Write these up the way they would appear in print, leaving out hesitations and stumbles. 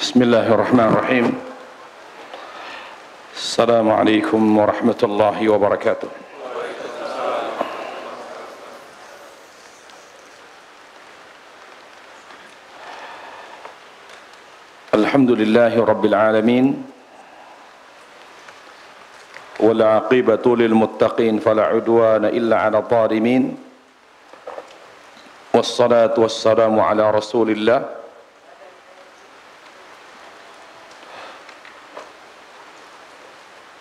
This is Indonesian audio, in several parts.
Bismillahirrahmanirrahim. Assalamualaikum warahmatullahi wabarakatuh. Alhamdulillahi rabbil alamin. Wal aqibatu lil muttaqin fala udwana illa 'alal zalimin. Wassalatu wassalamu ala Rasulillah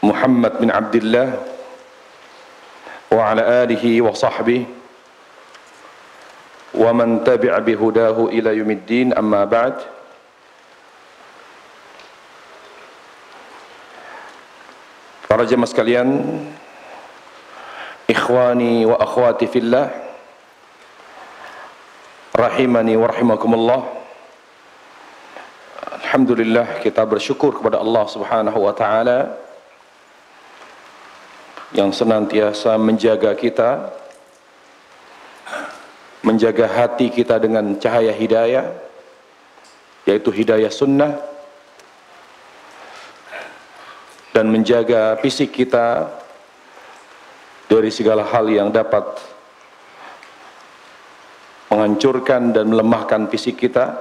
Muhammad bin Abdullah wa ala alihi wa sahbihi wa man tabi'a bihudahu ila yaumiddin, amma ba'd. Para jemaah sekalian, ikhwani wa akhwati fillah, rahimani wa rahimakumullah. Alhamdulillah, kita bersyukur kepada Allah Subhanahu wa taala yang senantiasa menjaga kita, menjaga hati kita dengan cahaya hidayah, yaitu hidayah sunnah, dan menjaga fisik kita dari segala hal yang dapat menghancurkan dan melemahkan fisik kita.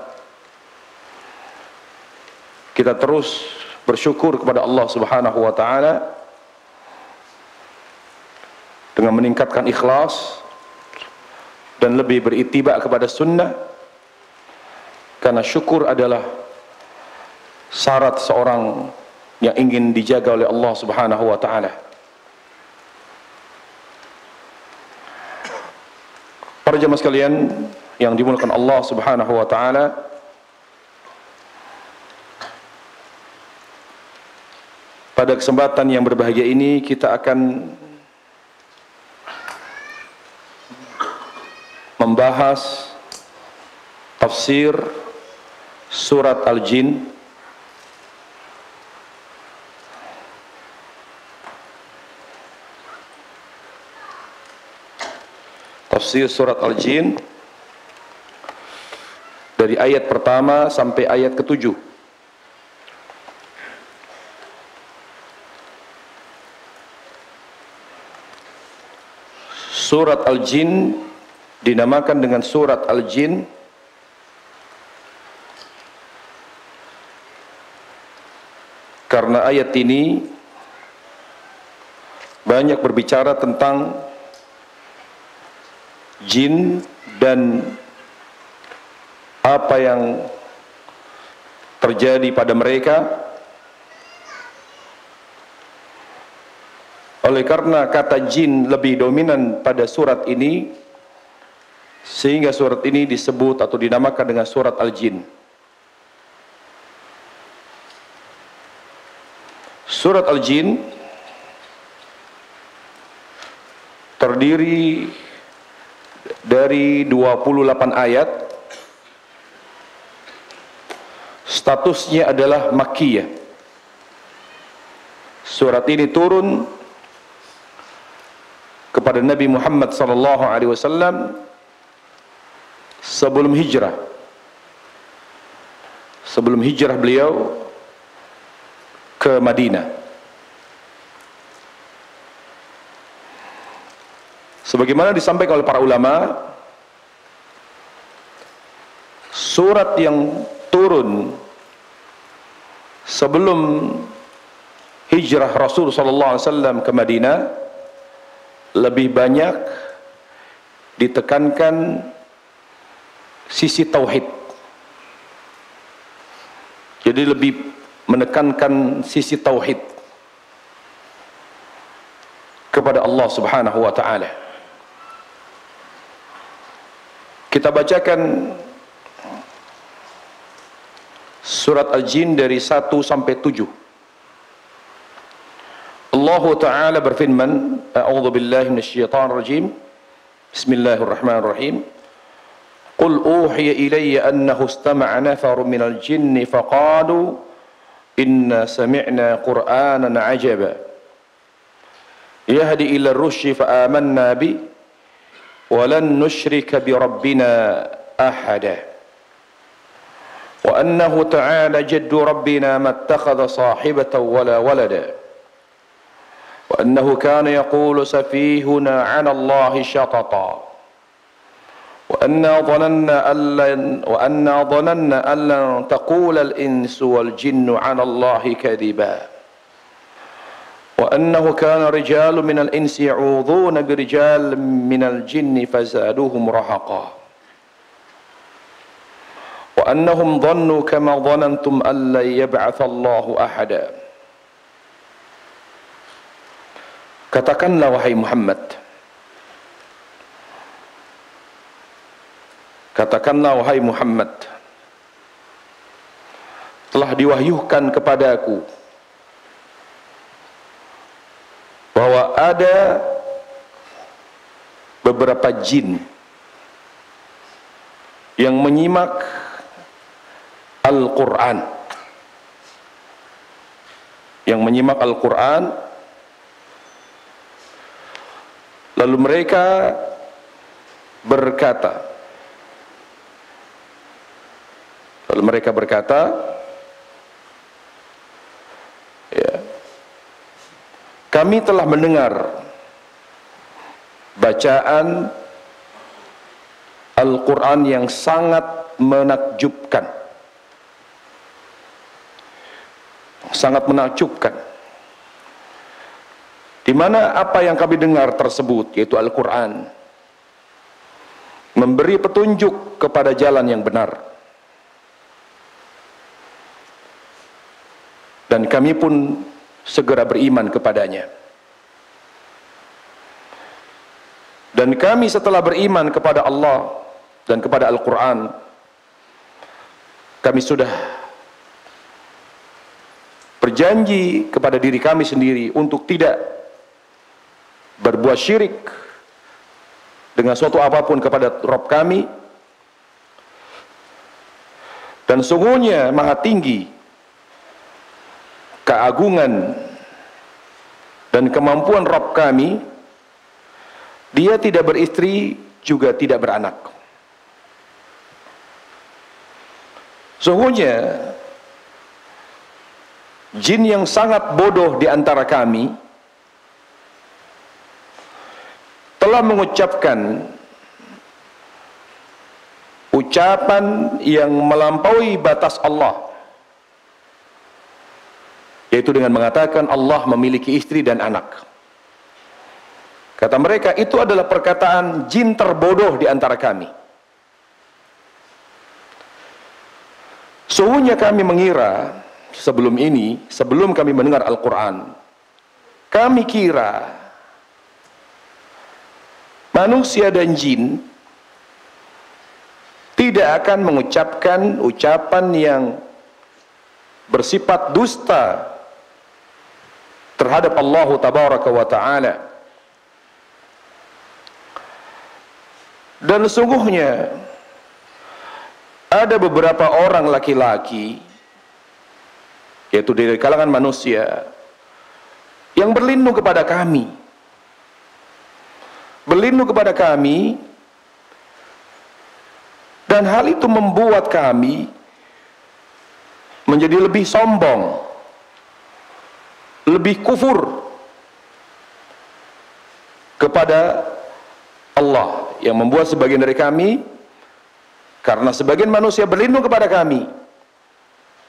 Kita terus bersyukur kepada Allah Subhanahu wa taala dengan meningkatkan ikhlas dan lebih berittiba kepada sunnah, karena syukur adalah syarat seorang yang ingin dijaga oleh Allah Subhanahu wa taala. Para jemaah sekalian yang dimuliakan Allah Subhanahu wa taala, pada kesempatan yang berbahagia ini kita akan membahas tafsir surat Al-Jin. Tafsir surat Al-Jin dari ayat pertama sampai ayat ke-7. Surat Al-Jin dinamakan dengan surat Al-Jin karena ayat ini banyak berbicara tentang jin dan apa yang terjadi pada mereka. Oleh karena kata jin lebih dominan pada surat ini, sehingga surat ini disebut atau dinamakan dengan surat Al-Jin. Surat Al-Jin terdiri dari 28 ayat. Statusnya adalah Makkiyah. Surat ini turun kepada Nabi Muhammad sallallahu alaihi wasallam sebelum hijrah. Sebelum hijrah beliau ke Madinah. Sebagaimana disampaikan oleh para ulama, surat yang turun sebelum hijrah Rasul sallallahu alaihi wasallam ke Madinah lebih banyak ditekankan sisi tauhid. Jadi lebih menekankan sisi tauhid kepada Allah Subhanahu wa taala. Kita bacakan surat Al-Jin dari 1 sampai 7. Allah Ta'ala berfirman, A'udzu billahi minasyaitonir rajim. Bismillahirrahmanirrahim. Qul uhiya ilayya annahu istama'a nafarun minal jinni faqalu inna sami'na qur'anan 'ajaba yahdi ila ar-rusydi fa amanna bi wa lan nusyrika bi rabbina ahada. وأنه تعالى جد ربنا ما اتخذ صاحبة ولا ولدا وأنه كان يقول سفيهنا على الله شططا وأنا ظننا أن لن تقول الإنس والجن على الله كذبا وأنه كان رجال من الإنس يعوذون برجال من الجن فزادوهم رهقا وأنهم ظنوا كما ظننتم أن لن يبعث الله أحدا. Katakanlah wahai Muhammad, katakanlah wahai Muhammad, telah diwahyukan kepadaku bahwa ada beberapa jin yang menyimak Al-Quran, lalu mereka berkata, ya, kami telah mendengar bacaan Al-Quran yang sangat menakjubkan, di mana apa yang kami dengar tersebut, yaitu Al-Quran, memberi petunjuk kepada jalan yang benar, dan kami pun segera beriman kepadanya. Dan kami setelah beriman kepada Allah dan kepada Al-Quran, kami sudah berjanji kepada diri kami sendiri untuk tidak berbuat syirik dengan suatu apapun kepada Rabb kami, dan sungguhnya maha tinggi keagungan dan kemampuan Rabb kami. Dia tidak beristri, juga tidak beranak. Sungguhnya jin yang sangat bodoh di antara kami telah mengucapkan ucapan yang melampaui batas Allah, yaitu dengan mengatakan Allah memiliki istri dan anak. Kata mereka, itu adalah perkataan jin terbodoh di antara kami. Sungguhnya kami mengira sebelum kami mendengar Al-Quran, kami kira manusia dan jin tidak akan mengucapkan ucapan yang bersifat dusta terhadap Allah Tabaraka wa Ta'ala. Dan sungguhnya ada beberapa orang laki-laki, yaitu dari kalangan manusia, yang berlindung kepada kami, dan hal itu membuat kami menjadi lebih sombong, lebih kufur kepada Allah, yang membuat sebagian dari kami, karena sebagian manusia berlindung kepada kami,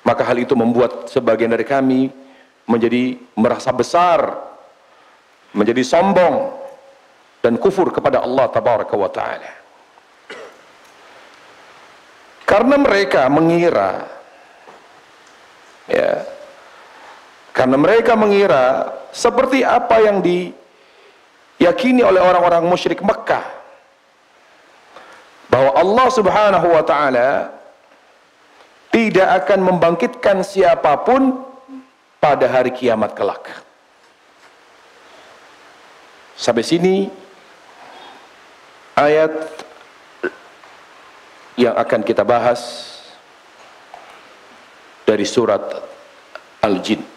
maka hal itu membuat sebagian dari kami menjadi merasa besar, menjadi sombong dan kufur kepada Allah Tabaraka wa Ta'ala. Karena mereka mengira seperti apa yang diyakini oleh orang-orang musyrik Mekah, bahwa Allah Subhanahu wa Ta'ala tidak akan membangkitkan siapapun pada hari kiamat kelak. Sampai sini ayat yang akan kita bahas dari surat Al-Jin.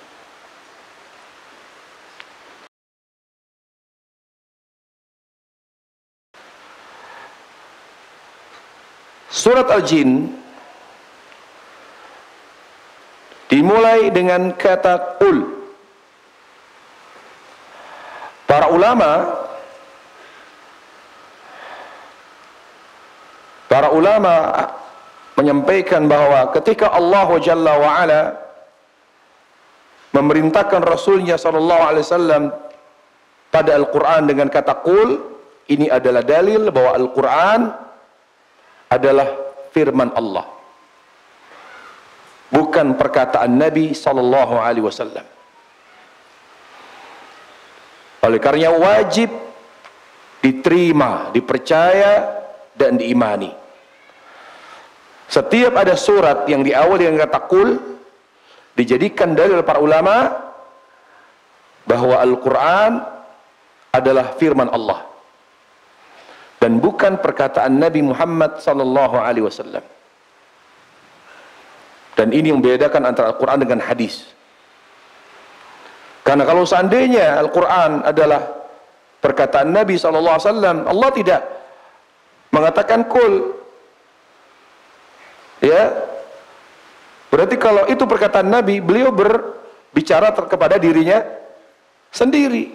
Surat Al-Jin dimulai dengan kata qul. Para ulama menyampaikan bahwa ketika Allah Jalla wa Ala memerintahkan Rasulnya sallallahu alaihi wasallam pada Al-Quran dengan kata qul, ini adalah dalil bahwa Al-Quran adalah firman Allah, bukan perkataan Nabi sallallahu alaihi wasallam. Oleh karenanya wajib diterima, dipercaya dan diimani. Setiap ada surat yang diawali dengan kata qul, dijadikan dalil para ulama bahwa Al-Quran adalah firman Allah dan bukan perkataan Nabi Muhammad sallallahu alaihi wasallam. Dan ini yang membedakan antara Al-Quran dengan hadis. Karena kalau seandainya Al-Quran adalah perkataan Nabi sallallahu alaihi wasallam, Allah tidak mengatakan qul. Ya. Berarti kalau itu perkataan Nabi, beliau berbicara kepada dirinya sendiri.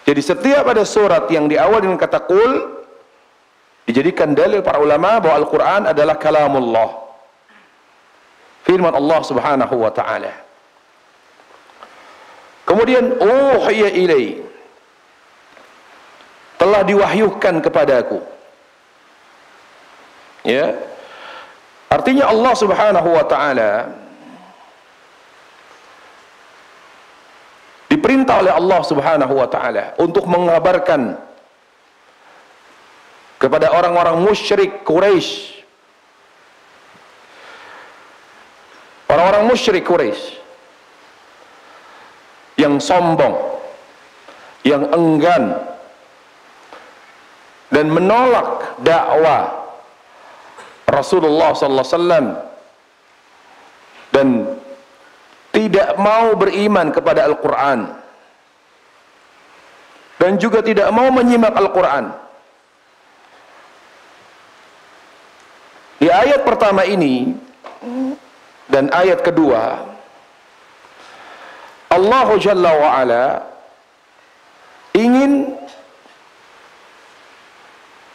Jadi setiap ada surat yang diawali dengan kata qul, dijadikan dalil para ulama bahwa Al-Quran adalah kalamullah, firman Allah subhanahu wa ta'ala. Kemudian uhiya ilai, telah diwahyukan kepadaku. Ya. Artinya Allah subhanahu wa ta'ala diperintah oleh Allah subhanahu wa ta'ala untuk mengabarkan kepada orang-orang musyrik Quraisy, orang-orang musyrik Quraisy yang sombong, yang enggan dan menolak dakwah Rasulullah sallallahu alaihi wasallam dan tidak mau beriman kepada Al-Quran dan juga tidak mau menyimak Al-Quran. Di ayat pertama ini dan ayat kedua, Allah Jalla wa Ala ingin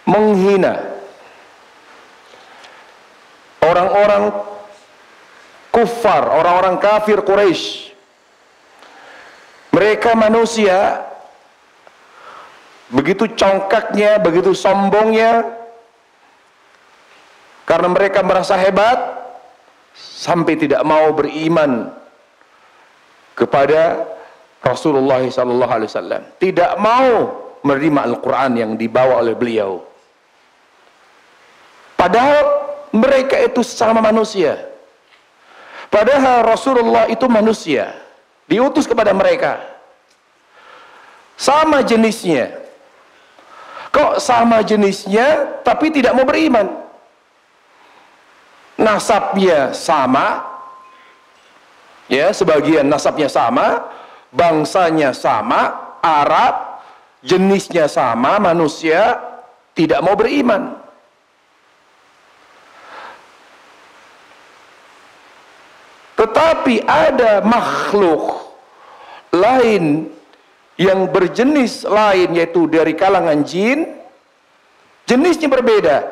menghina orang-orang kufar, orang-orang kafir Quraisy. Mereka manusia, begitu congkaknya, begitu sombongnya, karena mereka merasa hebat sampai tidak mau beriman kepada Rasulullah sallallahu alaihi wasallam, tidak mau menerima Al-Quran yang dibawa oleh beliau. Padahal mereka itu sama manusia. Padahal Rasulullah itu manusia, diutus kepada mereka, sama jenisnya. Kok sama jenisnya tapi tidak mau beriman? Nasabnya sama, ya, sebagian nasabnya sama, bangsanya sama, Arab, jenisnya sama, manusia, tidak mau beriman. Tetapi ada makhluk lain yang berjenis lain, yaitu dari kalangan jin, jenisnya berbeda.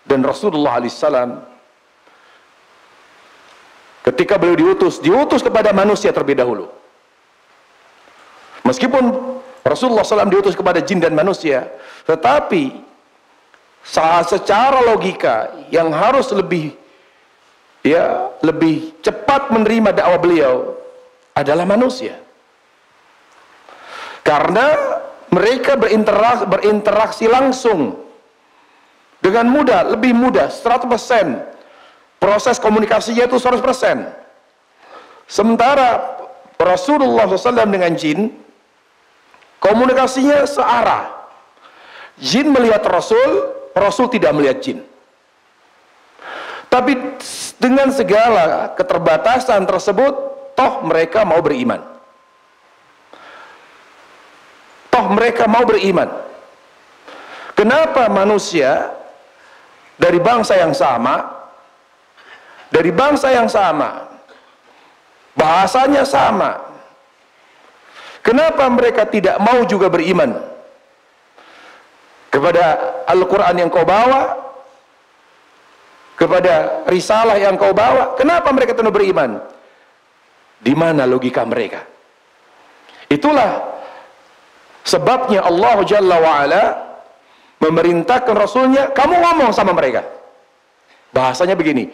Dan Rasulullah SAW ketika beliau diutus kepada manusia terlebih dahulu. Meskipun Rasulullah SAW diutus kepada jin dan manusia, tetapi secara logika yang harus lebih cepat menerima dakwah beliau adalah manusia, karena mereka berinteraksi langsung dengan mudah, lebih mudah, 100%. Proses komunikasinya itu 100%. Sementara Rasulullah SAW dengan jin, komunikasinya searah. Jin melihat Rasul, Rasul tidak melihat jin. Tapi dengan segala keterbatasan tersebut, toh mereka mau beriman. Toh mereka mau beriman. Kenapa manusia dari bangsa yang sama, dari bangsa yang sama, bahasanya sama. Kenapa mereka tidak mau juga beriman kepada Al-Quran yang kau bawa, kepada risalah yang kau bawa? Kenapa mereka tidak beriman? Di mana logika mereka? Itulah sebabnya Allah Jalla wa'ala memerintahkan Rasulnya, kamu ngomong sama mereka. Bahasanya begini,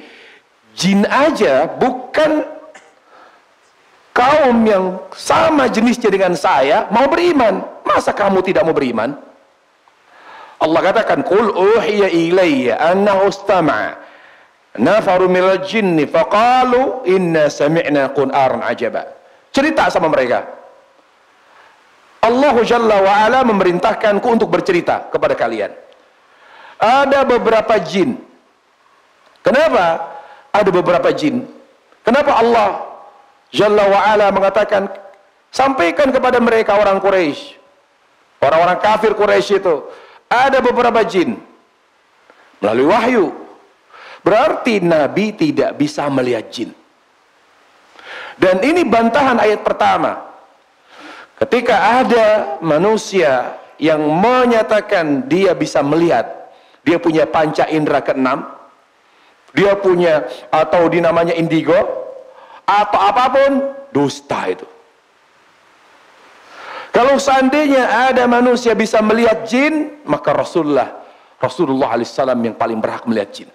jin aja bukan kaum yang sama jenisnya dengan saya mau beriman. Masa kamu tidak mau beriman? Allah katakan, qul uhiya ilayya annahu istama'a nafaru minal jinni faqalu inna sami'na qur'anan ajaba. Cerita sama mereka. Allah Jalla wa'ala memerintahkanku untuk bercerita kepada kalian. Ada beberapa jin. Kenapa ada beberapa jin? Kenapa Allah Jalla wa'ala mengatakan, sampaikan kepada mereka orang Quraisy, orang-orang kafir Quraisy itu, ada beberapa jin melalui wahyu. Berarti Nabi tidak bisa melihat jin. Dan ini bantahan ayat pertama. Ketika ada manusia yang menyatakan dia bisa melihat, dia punya panca indera keenam, dia punya atau dinamanya indigo atau apapun, dusta itu. Kalau seandainya ada manusia bisa melihat jin, maka Rasulullah alaihissalam yang paling berhak melihat jin.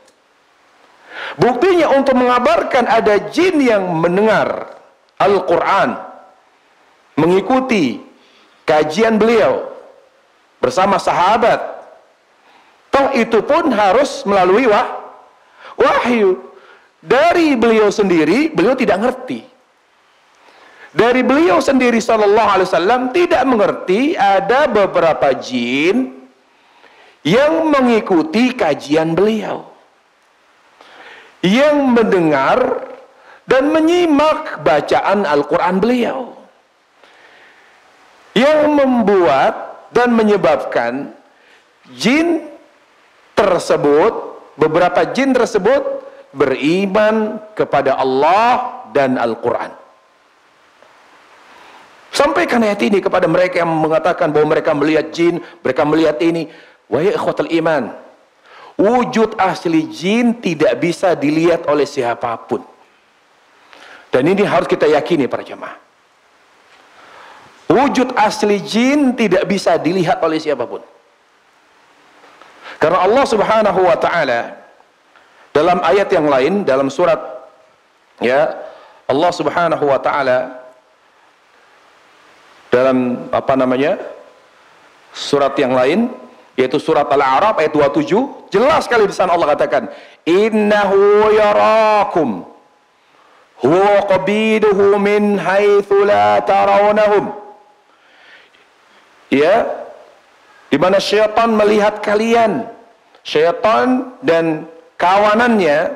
Buktinya untuk mengabarkan ada jin yang mendengar Al-Quran, mengikuti kajian beliau bersama sahabat, toh itu pun harus melalui wahyu. Dari beliau sendiri, beliau tidak ngerti. Dari beliau sendiri sallallahu alaihi wasallam tidak mengerti ada beberapa jin yang mengikuti kajian beliau, yang mendengar dan menyimak bacaan Al-Quran beliau, yang membuat dan menyebabkan jin tersebut, beberapa jin tersebut beriman kepada Allah dan Al-Quran. Sampaikan ayat ini kepada mereka yang mengatakan bahwa mereka melihat jin, mereka melihat ini. Wahai ikhwatul iman, wujud asli jin tidak bisa dilihat oleh siapapun. Dan ini harus kita yakini para jemaah. Wujud asli jin tidak bisa dilihat oleh siapapun. Karena Allah Subhanahu wa ta'ala dalam ayat yang lain, dalam surat, ya, Allah Subhanahu wa ta'ala dalam surat yang lain, yaitu surat Al-A'raf ayat 27, jelas sekali di sana Allah katakan, innahu yarakum huwa qabiluhu min haitsu la tarawnahum. Ya, di mana syaitan melihat kalian, syaitan dan kawanannya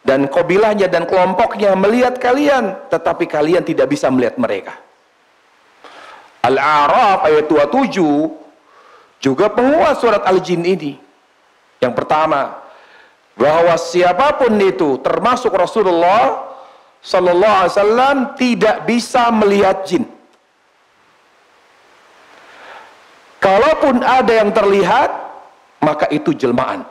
dan kabilahnya dan kelompoknya melihat kalian, tetapi kalian tidak bisa melihat mereka. Al-A'raf ayat 27 juga penguat surat Al-Jin ini. Yang pertama, bahwa siapapun itu termasuk Rasulullah sallallahu alaihi wasallam tidak bisa melihat jin. Kalaupun ada yang terlihat, maka itu jelmaan.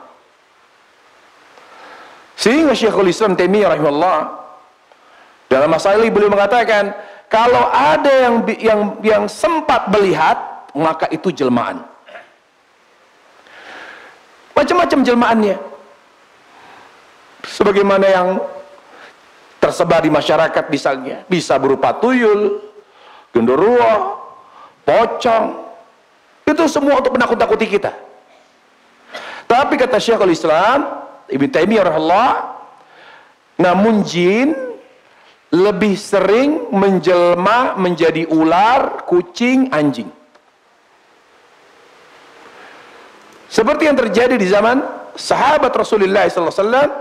Sehingga Syekhul Islam Taimiyah rahimahullah dalam masalah ini beliau mengatakan, kalau ada yang sempat melihat, maka itu jelmaan. Macam-macam jelmaannya. Sebagaimana yang tersebar di masyarakat misalnya, bisa berupa tuyul, genderuwo, pocong. Itu semua untuk menakut-nakuti kita. Tapi kata Syekhul Islam Ibnu Taimiyah rahimahullah, namun jin lebih sering menjelma menjadi ular, kucing, anjing. Seperti yang terjadi di zaman sahabat Rasulullah SAW,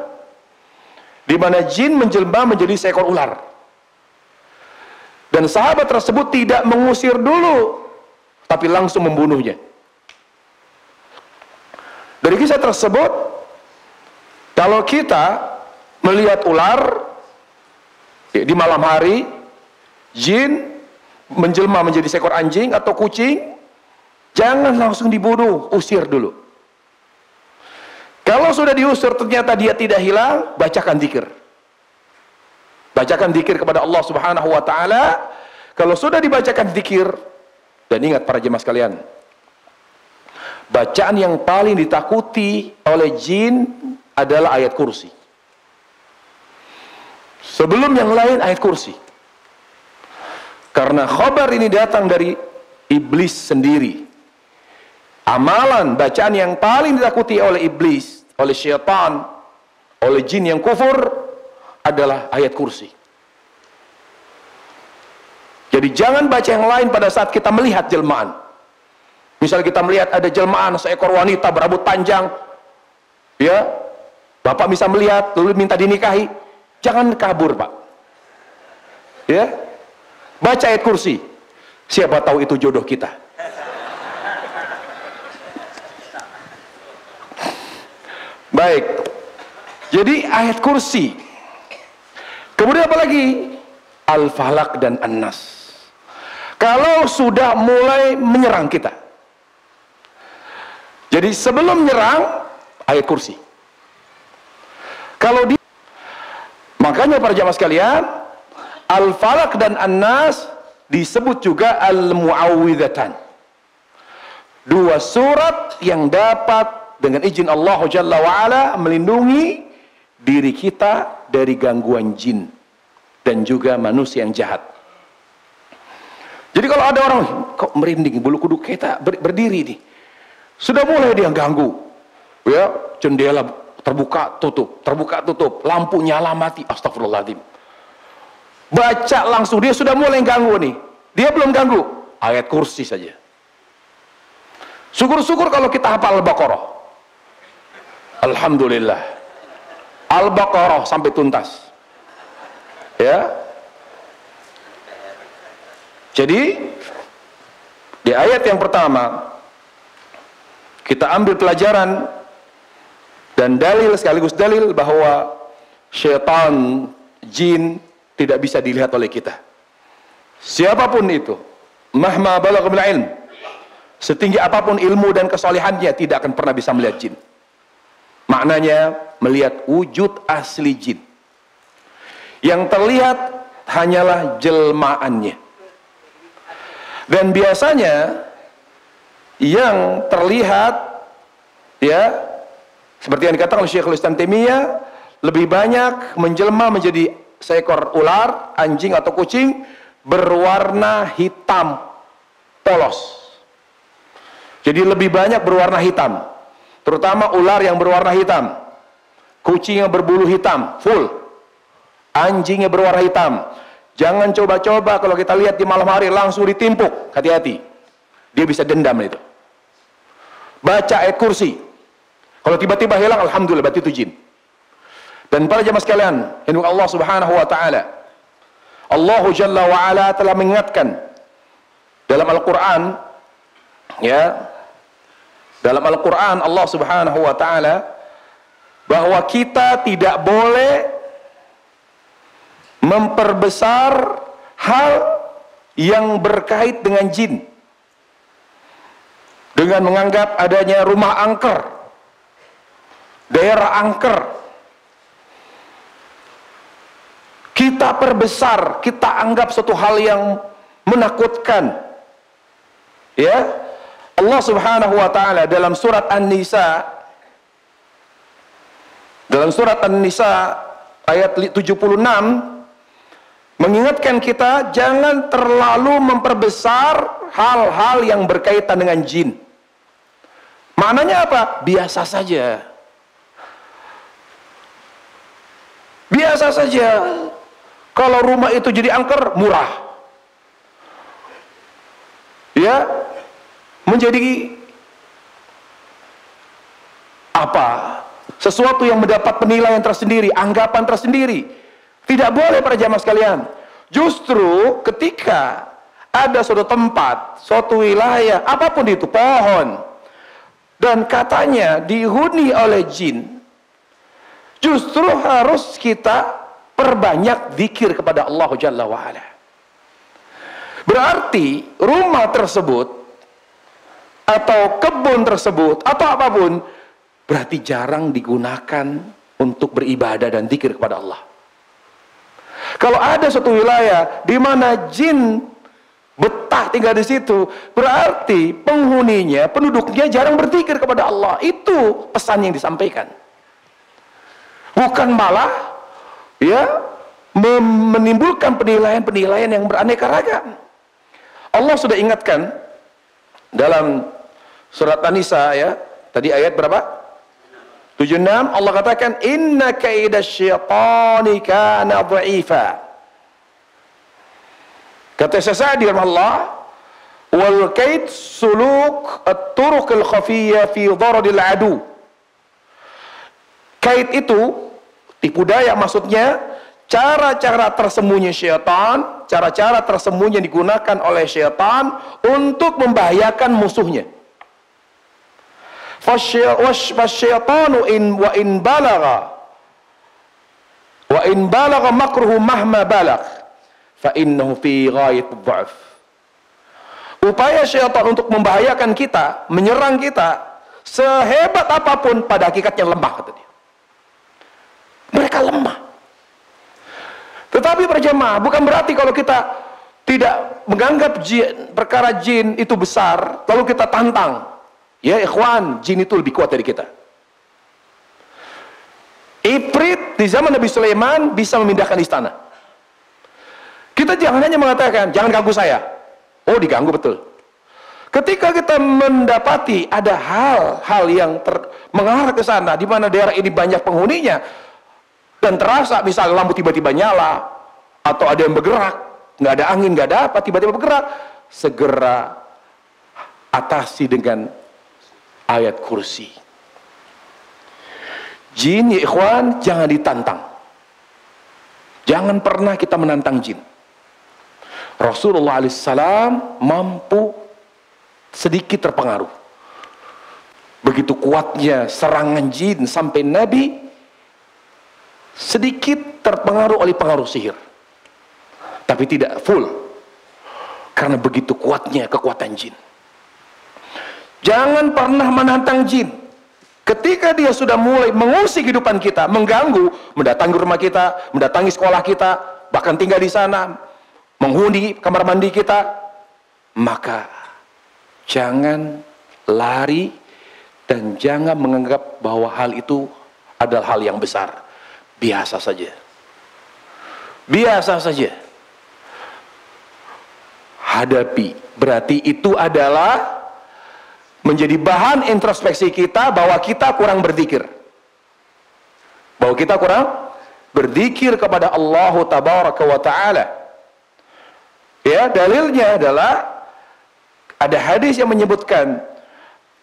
di mana jin menjelma menjadi seekor ular. Dan sahabat tersebut tidak mengusir dulu, tapi langsung membunuhnya. Dari kisah tersebut, kalau kita melihat ular di malam hari, jin menjelma menjadi seekor anjing atau kucing, jangan langsung dibunuh, usir dulu. Kalau sudah diusir ternyata dia tidak hilang, bacakan zikir. Bacakan zikir kepada Allah Subhanahu wa taala. Kalau sudah dibacakan zikir, dan ingat para jemaah sekalian, bacaan yang paling ditakuti oleh jin adalah ayat kursi. Sebelum yang lain ayat kursi. Karena khabar ini datang dari iblis sendiri. Amalan bacaan yang paling ditakuti oleh iblis, oleh syaitan, oleh jin yang kufur adalah ayat kursi. Jadi jangan baca yang lain pada saat kita melihat jelmaan. Misal kita melihat ada jelmaan seekor wanita berambut panjang, ya, bapak bisa melihat lalu minta dinikahi, jangan kabur pak, ya, baca ayat kursi. Siapa tahu itu jodoh kita. Baik, jadi ayat kursi. Kemudian apa lagi? Al-Falaq dan An-Nas. Kalau sudah mulai menyerang kita, jadi sebelum menyerang ayat kursi. Kalau makanya para jamaah sekalian, Al-Falaq dan An-Nas disebut juga Al-Mu'awwidhatan. Dua surat yang dapat dengan izin Allah Jalla wa'ala melindungi diri kita dari gangguan jin dan juga manusia yang jahat. Jadi kalau ada orang kok merinding, bulu kuduk kita berdiri nih, sudah mulai dia ganggu, ya, jendela terbuka tutup, lampu nyala mati, astagfirullahaladzim. Baca langsung, dia sudah mulai ganggu nih, dia belum ganggu, ayat kursi saja. Syukur-syukur kalau kita hafal Al-Baqarah, alhamdulillah, Al-Baqarah sampai tuntas, ya. Jadi di ayat yang pertama kita ambil pelajaran dan dalil sekaligus dalil bahwa syaitan, jin tidak bisa dilihat oleh kita. Siapapun itu, mahma balagha bil ilm, setinggi apapun ilmu dan kesalehannya, tidak akan pernah bisa melihat jin. Maknanya melihat wujud asli jin. Yang terlihat hanyalah jelmaannya. Dan biasanya yang terlihat, ya, seperti yang dikatakan oleh Syekhul Islam Taimiyah, lebih banyak menjelma menjadi seekor ular, anjing atau kucing berwarna hitam polos. Jadi lebih banyak berwarna hitam, terutama ular yang berwarna hitam, kucing yang berbulu hitam full, anjingnya berwarna hitam. Jangan coba-coba kalau kita lihat di malam hari langsung ditimpuk, hati-hati, dia bisa dendam itu. Baca ayat kursi, kalau tiba-tiba hilang, alhamdulillah, berarti itu jin. Dan para jemaah sekalian, yang Allah Subhanahu wa taala, Allah Jalla wa ala telah mengingatkan dalam Al-Qur'an, ya, dalam Al-Qur'an Allah Subhanahu wa taala bahwa kita tidak boleh memperbesar hal yang berkait dengan jin dengan menganggap adanya rumah angker, daerah angker, kita perbesar, kita anggap suatu hal yang menakutkan, ya. Allah Subhanahu wa taala dalam surat An-Nisa, ayat 76 mengingatkan kita jangan terlalu memperbesar hal-hal yang berkaitan dengan jin. Maknanya apa? Biasa saja. Biasa saja. Kalau rumah itu jadi angker, murah. Ya, menjadi apa? Sesuatu yang mendapat penilaian tersendiri, anggapan tersendiri. Tidak boleh para jamaah sekalian. Justru ketika ada suatu tempat, suatu wilayah, apapun itu, pohon, dan katanya dihuni oleh jin, Justru harus kita perbanyak zikir kepada Allah Jalla wa'ala. Berarti rumah tersebut atau kebun tersebut atau apapun berarti jarang digunakan untuk beribadah dan zikir kepada Allah. Kalau ada suatu wilayah di mana jin betah tinggal di situ, berarti penghuninya, penduduknya jarang berzikir kepada Allah. Itu pesan yang disampaikan. Bukan malah menimbulkan penilaian-penilaian yang beraneka ragam. Allah sudah ingatkan dalam surat An-Nisa tadi ayat berapa? 76. Allah katakan inna kaidasyaitani kana dha'ifa. Kata Sa'di Allah, wal kaid suluk at-turuq al-khafiyya fi dharadil adu. Kaid itu tipu daya, maksudnya cara-cara tersembunyi syaitan, cara-cara tersembunyi yang digunakan oleh syaitan untuk membahayakan musuhnya. Fasyaitanu wa in balagha makruhu mahma balagh fa innahu fi ghayat dha'f. Upaya syaitan untuk membahayakan kita, menyerang kita, sehebat apapun pada hakikatnya lemah, kata dia. Mereka lemah. Tetapi berjamaah, bukan berarti kalau kita tidak menganggap perkara jin itu besar, lalu kita tantang. Ya ikhwan, jin itu lebih kuat dari kita. Ifrit di zaman Nabi Sulaiman bisa memindahkan istana. Kita jangan hanya mengatakan, jangan ganggu saya. Oh, diganggu betul. Ketika kita mendapati ada hal-hal yang mengarah ke sana, di mana daerah ini banyak penghuninya, dan terasa misalnya lampu tiba-tiba nyala, atau ada yang bergerak, nggak ada angin, nggak ada apa, tiba-tiba bergerak, segera atasi dengan ayat kursi. Jin, ya ikhwan, jangan ditantang. Jangan pernah kita menantang jin. Rasulullah alaihissalam mampu sedikit terpengaruh. Begitu kuatnya serangan jin sampai Nabi sedikit terpengaruh oleh pengaruh sihir, tapi tidak full, karena begitu kuatnya kekuatan jin. Jangan pernah menantang jin. Ketika dia sudah mulai mengusik kehidupan kita, mengganggu, mendatangi rumah kita, mendatangi sekolah kita, bahkan tinggal di sana, menghuni kamar mandi kita, maka jangan lari dan jangan menganggap bahwa hal itu adalah hal yang besar. Biasa saja. Biasa saja. Hadapi. Berarti itu adalah menjadi bahan introspeksi kita bahwa kita kurang berzikir. Bahwa kita kurang berzikir kepada Allah Tabaraka wa Ta'ala. Ya, dalilnya adalah ada hadis yang menyebutkan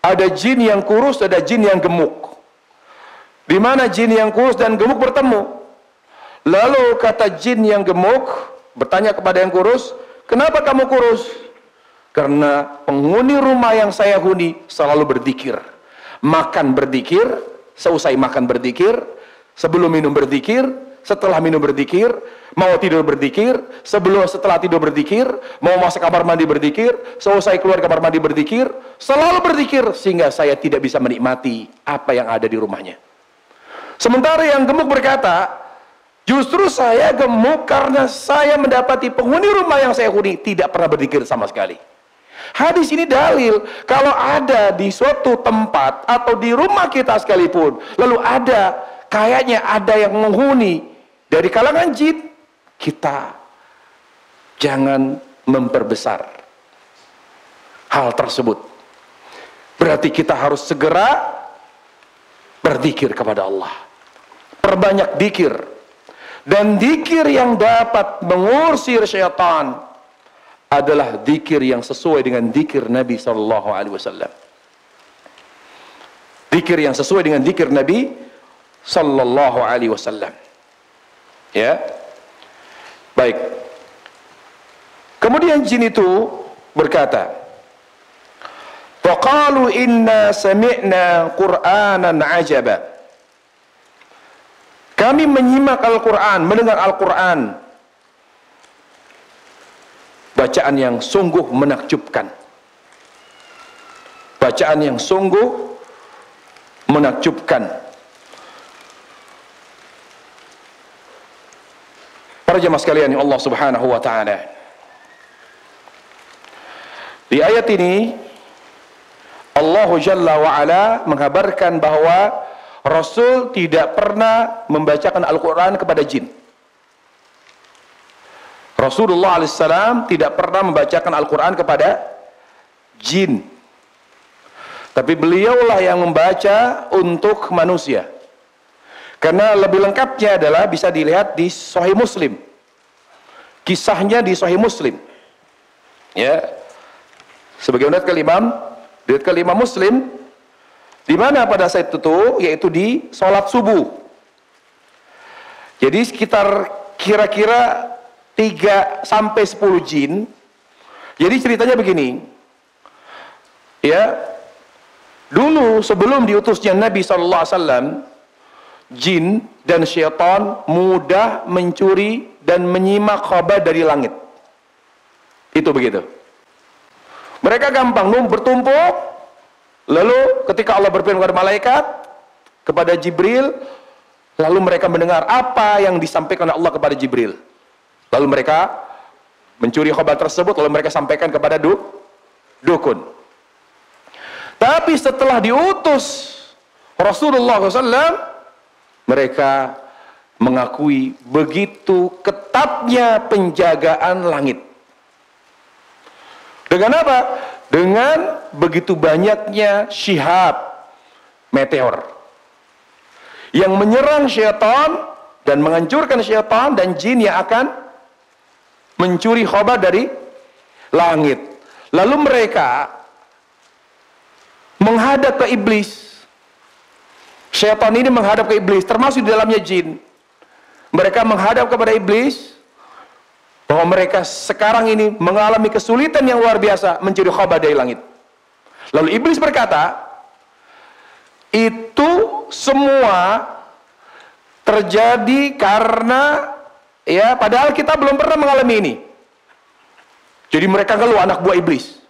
ada jin yang kurus, ada jin yang gemuk. Di mana jin yang kurus dan gemuk bertemu. Lalu kata jin yang gemuk bertanya kepada yang kurus, "Kenapa kamu kurus?" "Karena penghuni rumah yang saya huni selalu berzikir. Makan berzikir, seusai makan berzikir, sebelum minum berzikir, setelah minum berzikir, mau tidur berzikir, setelah tidur berzikir, mau masuk kamar mandi berzikir, seusai keluar kamar mandi berzikir, selalu berzikir sehingga saya tidak bisa menikmati apa yang ada di rumahnya." Sementara yang gemuk berkata, "Justru saya gemuk karena saya mendapati penghuni rumah yang saya huni tidak pernah berzikir sama sekali." Hadis ini dalil kalau ada di suatu tempat atau di rumah kita sekalipun, lalu kayaknya ada yang menghuni dari kalangan jin, kita jangan memperbesar hal tersebut. Berarti kita harus segera berzikir kepada Allah. Perbanyak zikir. Dan zikir yang dapat mengusir syaitan adalah zikir yang sesuai dengan zikir Nabi SAW. Zikir yang sesuai dengan zikir Nabi SAW. Ya, baik. Kemudian jin itu berkata, "Faqalu inna sami'na Qur'anan ajaba." Kami menyimak Al-Quran, mendengar Al-Quran, bacaan yang sungguh menakjubkan, bacaan yang sungguh menakjubkan. Para jemaah sekalian yang Allah Subhanahu wa taala, di ayat ini Allah Jalla wa Ala menghabarkan bahwa Rasul tidak pernah membacakan Al-Quran kepada jin. Rasulullah alaihissalam tidak pernah membacakan Al-Quran kepada jin, tapi beliaulah yang membaca untuk manusia. Karena lebih lengkapnya adalah bisa dilihat di Sahih Muslim, kisahnya di Sahih Muslim, ya, sebagaimana riwayat kelima Muslim, di mana pada saat itu, yaitu di sholat subuh. Jadi sekitar kira-kira 3 sampai 10 jin. Jadi ceritanya begini, ya, dulu sebelum diutusnya Nabi SAW, jin dan syaitan mudah mencuri dan menyimak khabar dari langit. Itu begitu. Mereka gampang bertumpuk. Lalu ketika Allah berfirman kepada malaikat, kepada Jibril, lalu mereka mendengar apa yang disampaikan oleh Allah kepada Jibril. Lalu mereka mencuri khabar tersebut, lalu mereka sampaikan kepada dukun. Tapi setelah diutus Rasulullah SAW, mereka mengakui begitu ketatnya penjagaan langit. Dengan apa? Dengan begitu banyaknya syihab meteor yang menyerang syaitan dan menghancurkan syaitan dan jin yang akan mencuri khabar dari langit. Lalu mereka menghadap ke iblis. Syaitan ini menghadap ke iblis, termasuk di dalamnya jin. Mereka menghadap kepada iblis bahwa mereka sekarang ini mengalami kesulitan yang luar biasa mencuri khabar dari langit. Lalu iblis berkata, itu semua terjadi karena, ya, padahal kita belum pernah mengalami ini. Jadi mereka ngeluh, anak buah iblis.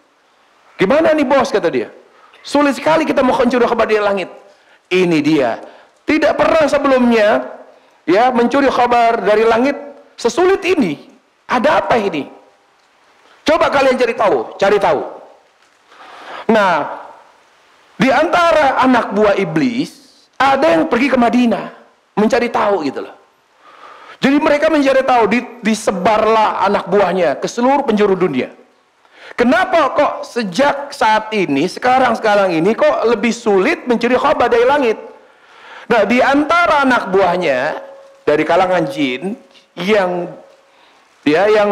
Gimana nih bos, kata dia, sulit sekali kita mau mencuri khabar dari langit. Ini dia, tidak pernah sebelumnya, ya, mencuri khabar dari langit sesulit ini. Ada apa ini? Coba kalian cari tahu. Nah, di antara anak buah iblis ada yang pergi ke Madinah mencari tahu gitu loh. Jadi mereka mencari tahu, disebarlah anak buahnya ke seluruh penjuru dunia. Kenapa kok sejak saat ini, sekarang ini kok lebih sulit mencuri khabar dari langit? Nah, di antara anak buahnya dari kalangan jin yang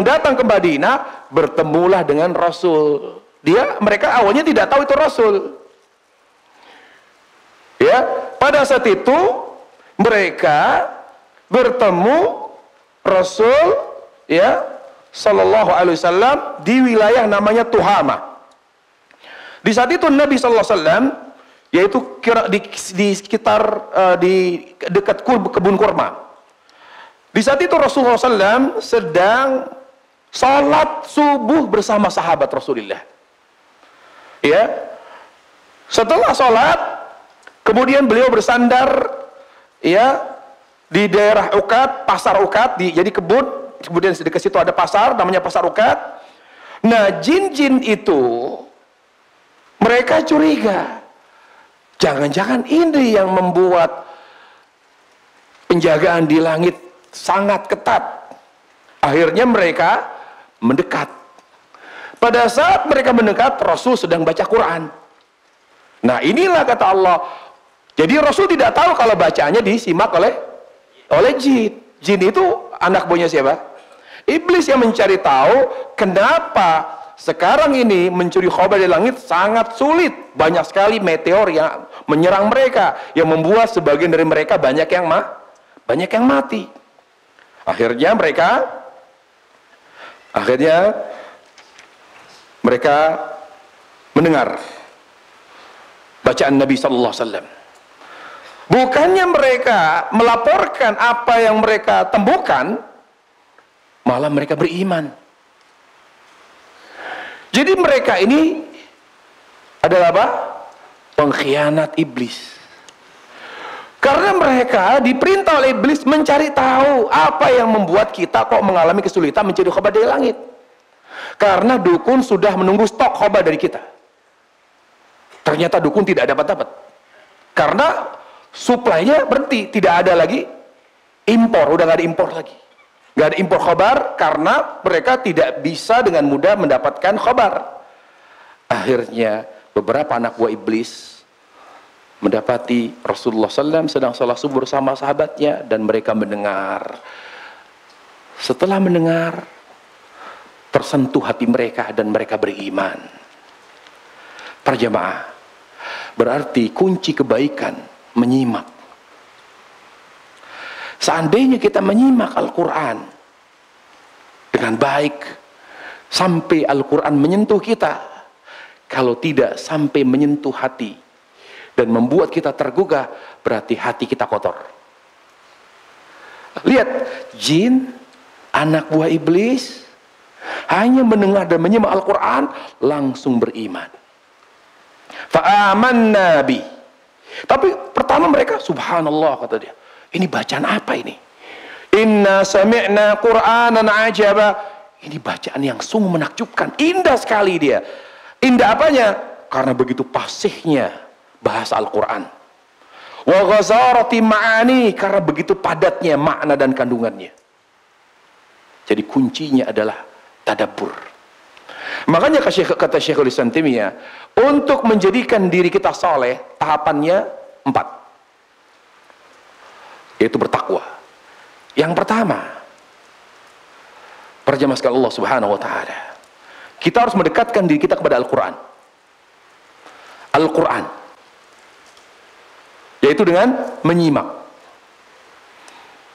datang ke Madinah, bertemulah dengan Rasul. Mereka awalnya tidak tahu itu Rasul. Ya, pada saat itu mereka bertemu Rasul, ya, Sallallahu Alaihi Wasallam di wilayah namanya Tuhama. Di saat itu Nabi Sallallahu Alaihi Wasallam, yaitu di sekitar di dekat kebun kurma. Di saat itu Rasulullah SAW sedang salat subuh bersama sahabat Rasulullah. Ya, setelah salat, kemudian beliau bersandar, ya, di daerah Uqad, pasar Uqad, jadi kebun. Kemudian di situ ada pasar, namanya pasar Uqad. Nah, jin-jin itu mereka curiga, jangan-jangan ini yang membuat penjagaan di langit sangat ketat. Akhirnya mereka mendekat. Pada saat mereka mendekat, Rasul sedang baca Quran. Nah, inilah kata Allah. Jadi Rasul tidak tahu kalau bacaannya disimak oleh jin. Jin itu anak buahnya siapa? Iblis yang mencari tahu kenapa sekarang ini mencuri khabar di langit sangat sulit. Banyak sekali meteor yang menyerang mereka, yang membuat sebagian dari mereka banyak yang mati. Akhirnya mereka mendengar bacaan Nabi Sallallahu Alaihi Wasallam. Bukannya mereka melaporkan apa yang mereka temukan, malah mereka beriman. Jadi mereka ini adalah apa? Pengkhianat iblis. Karena mereka diperintah oleh iblis mencari tahu apa yang membuat kita kok mengalami kesulitan mencari khabar dari langit. Karena dukun sudah menunggu stok khabar dari kita. Ternyata dukun tidak dapat. Karena suplainya berhenti, tidak ada lagi impor, udah nggak ada impor lagi. Nggak ada impor khabar karena mereka tidak bisa dengan mudah mendapatkan khabar. Akhirnya beberapa anak buah iblis mendapati Rasulullah SAW sedang sholat subuh bersama sahabatnya dan mereka mendengar. Setelah mendengar, tersentuh hati mereka dan mereka beriman. Para jamaah, berarti kunci kebaikan menyimak. Seandainya kita menyimak Al-Quran dengan baik sampai Al-Quran menyentuh kita, kalau tidak sampai menyentuh hati dan membuat kita tergugah, berarti hati kita kotor. Lihat, jin, anak buah iblis, hanya mendengar dan menyimak Al-Quran, langsung beriman. Fa'amanna bi. Tapi pertama mereka, subhanallah, kata dia, ini bacaan apa ini? Inna sami'na Qur'anan ajaba. Ini bacaan yang sungguh menakjubkan, indah sekali dia. Indah apanya? Karena begitu fasihnya bahasa Al-Quran. Wa ghazarati ma'ani, karena begitu padatnya makna dan kandungannya. Jadi kuncinya adalah tadabbur. Makanya kata Syekhul Islam Taimiyah, untuk menjadikan diri kita saleh, tahapannya 4. Yaitu bertakwa. Yang pertama, perjamaah sekalian Allah Subhanahu wa taala, kita harus mendekatkan diri kita kepada Al-Quran. Al-Quran, yaitu dengan menyimak,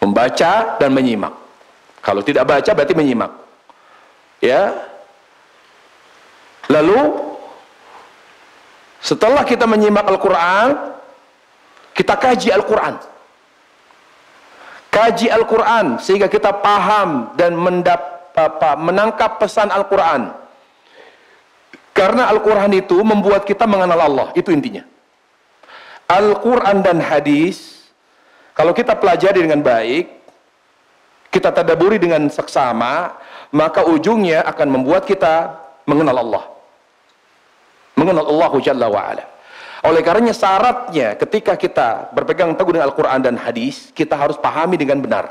membaca dan menyimak. Kalau tidak baca berarti menyimak, ya. Lalu setelah kita menyimak Al-Quran, kita kaji Al-Quran. Kaji Al-Quran sehingga kita paham dan menangkap pesan Al-Quran. Karena Al-Quran itu membuat kita mengenal Allah, itu intinya. Al-Quran dan hadis, kalau kita pelajari dengan baik, kita tadabburi dengan seksama, maka ujungnya akan membuat kita mengenal Allah. Mengenal Allah Jalla wa'ala. Oleh karenanya syaratnya ketika kita berpegang teguh dengan Al-Quran dan hadis, kita harus pahami dengan benar.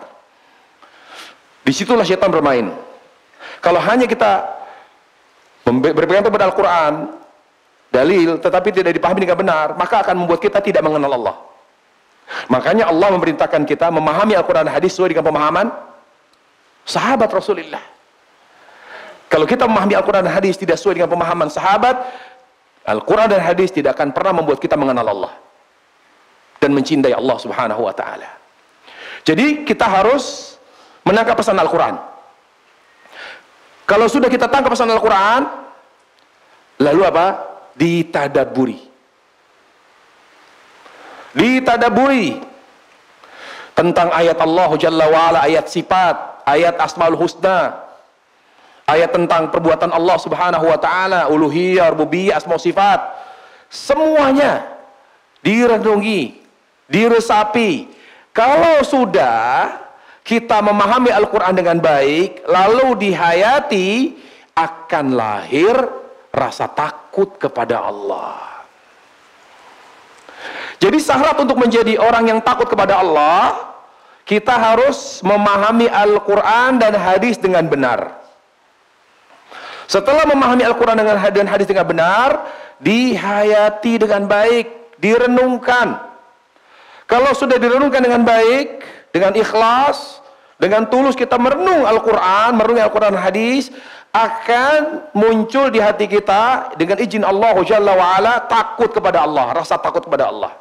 Disitulah syaitan bermain. Kalau hanya kita berpegang teguh pada Al-Quran, dalil, tetapi tidak dipahami dengan benar, maka akan membuat kita tidak mengenal Allah. Makanya Allah memerintahkan kita memahami Al-Quran dan hadis sesuai dengan pemahaman sahabat Rasulullah. Kalau kita memahami Al-Quran dan hadis tidak sesuai dengan pemahaman sahabat, Al-Quran dan hadis tidak akan pernah membuat kita mengenal Allah dan mencintai Allah Subhanahu wa ta'ala. Jadi kita harus menangkap pesan Al-Quran. Kalau sudah kita tangkap pesan Al-Quran, lalu apa? Ditadabburi. Ditadabburi tentang ayat Allah Jalla wa'ala, ayat sifat, ayat Asmaul Husna, ayat tentang perbuatan Allah Subhanahu wa ta'ala, uluhiyah, rububiyah, asma sifat. Semuanya direnungi, diresapi. Kalau sudah kita memahami Al-Quran dengan baik, lalu dihayati, akan lahir rasa takut kepada Allah. Jadi syarat untuk menjadi orang yang takut kepada Allah, kita harus memahami Al-Quran dan hadis dengan benar. Setelah memahami Al-Quran dan hadis dengan benar, dihayati dengan baik, direnungkan. Kalau sudah direnungkan dengan baik, dengan ikhlas, dengan tulus kita merenung Al-Quran, merenung Al-Quran dan hadis, akan muncul di hati kita dengan izin Allah Jalla wa'ala takut kepada Allah, rasa takut kepada Allah.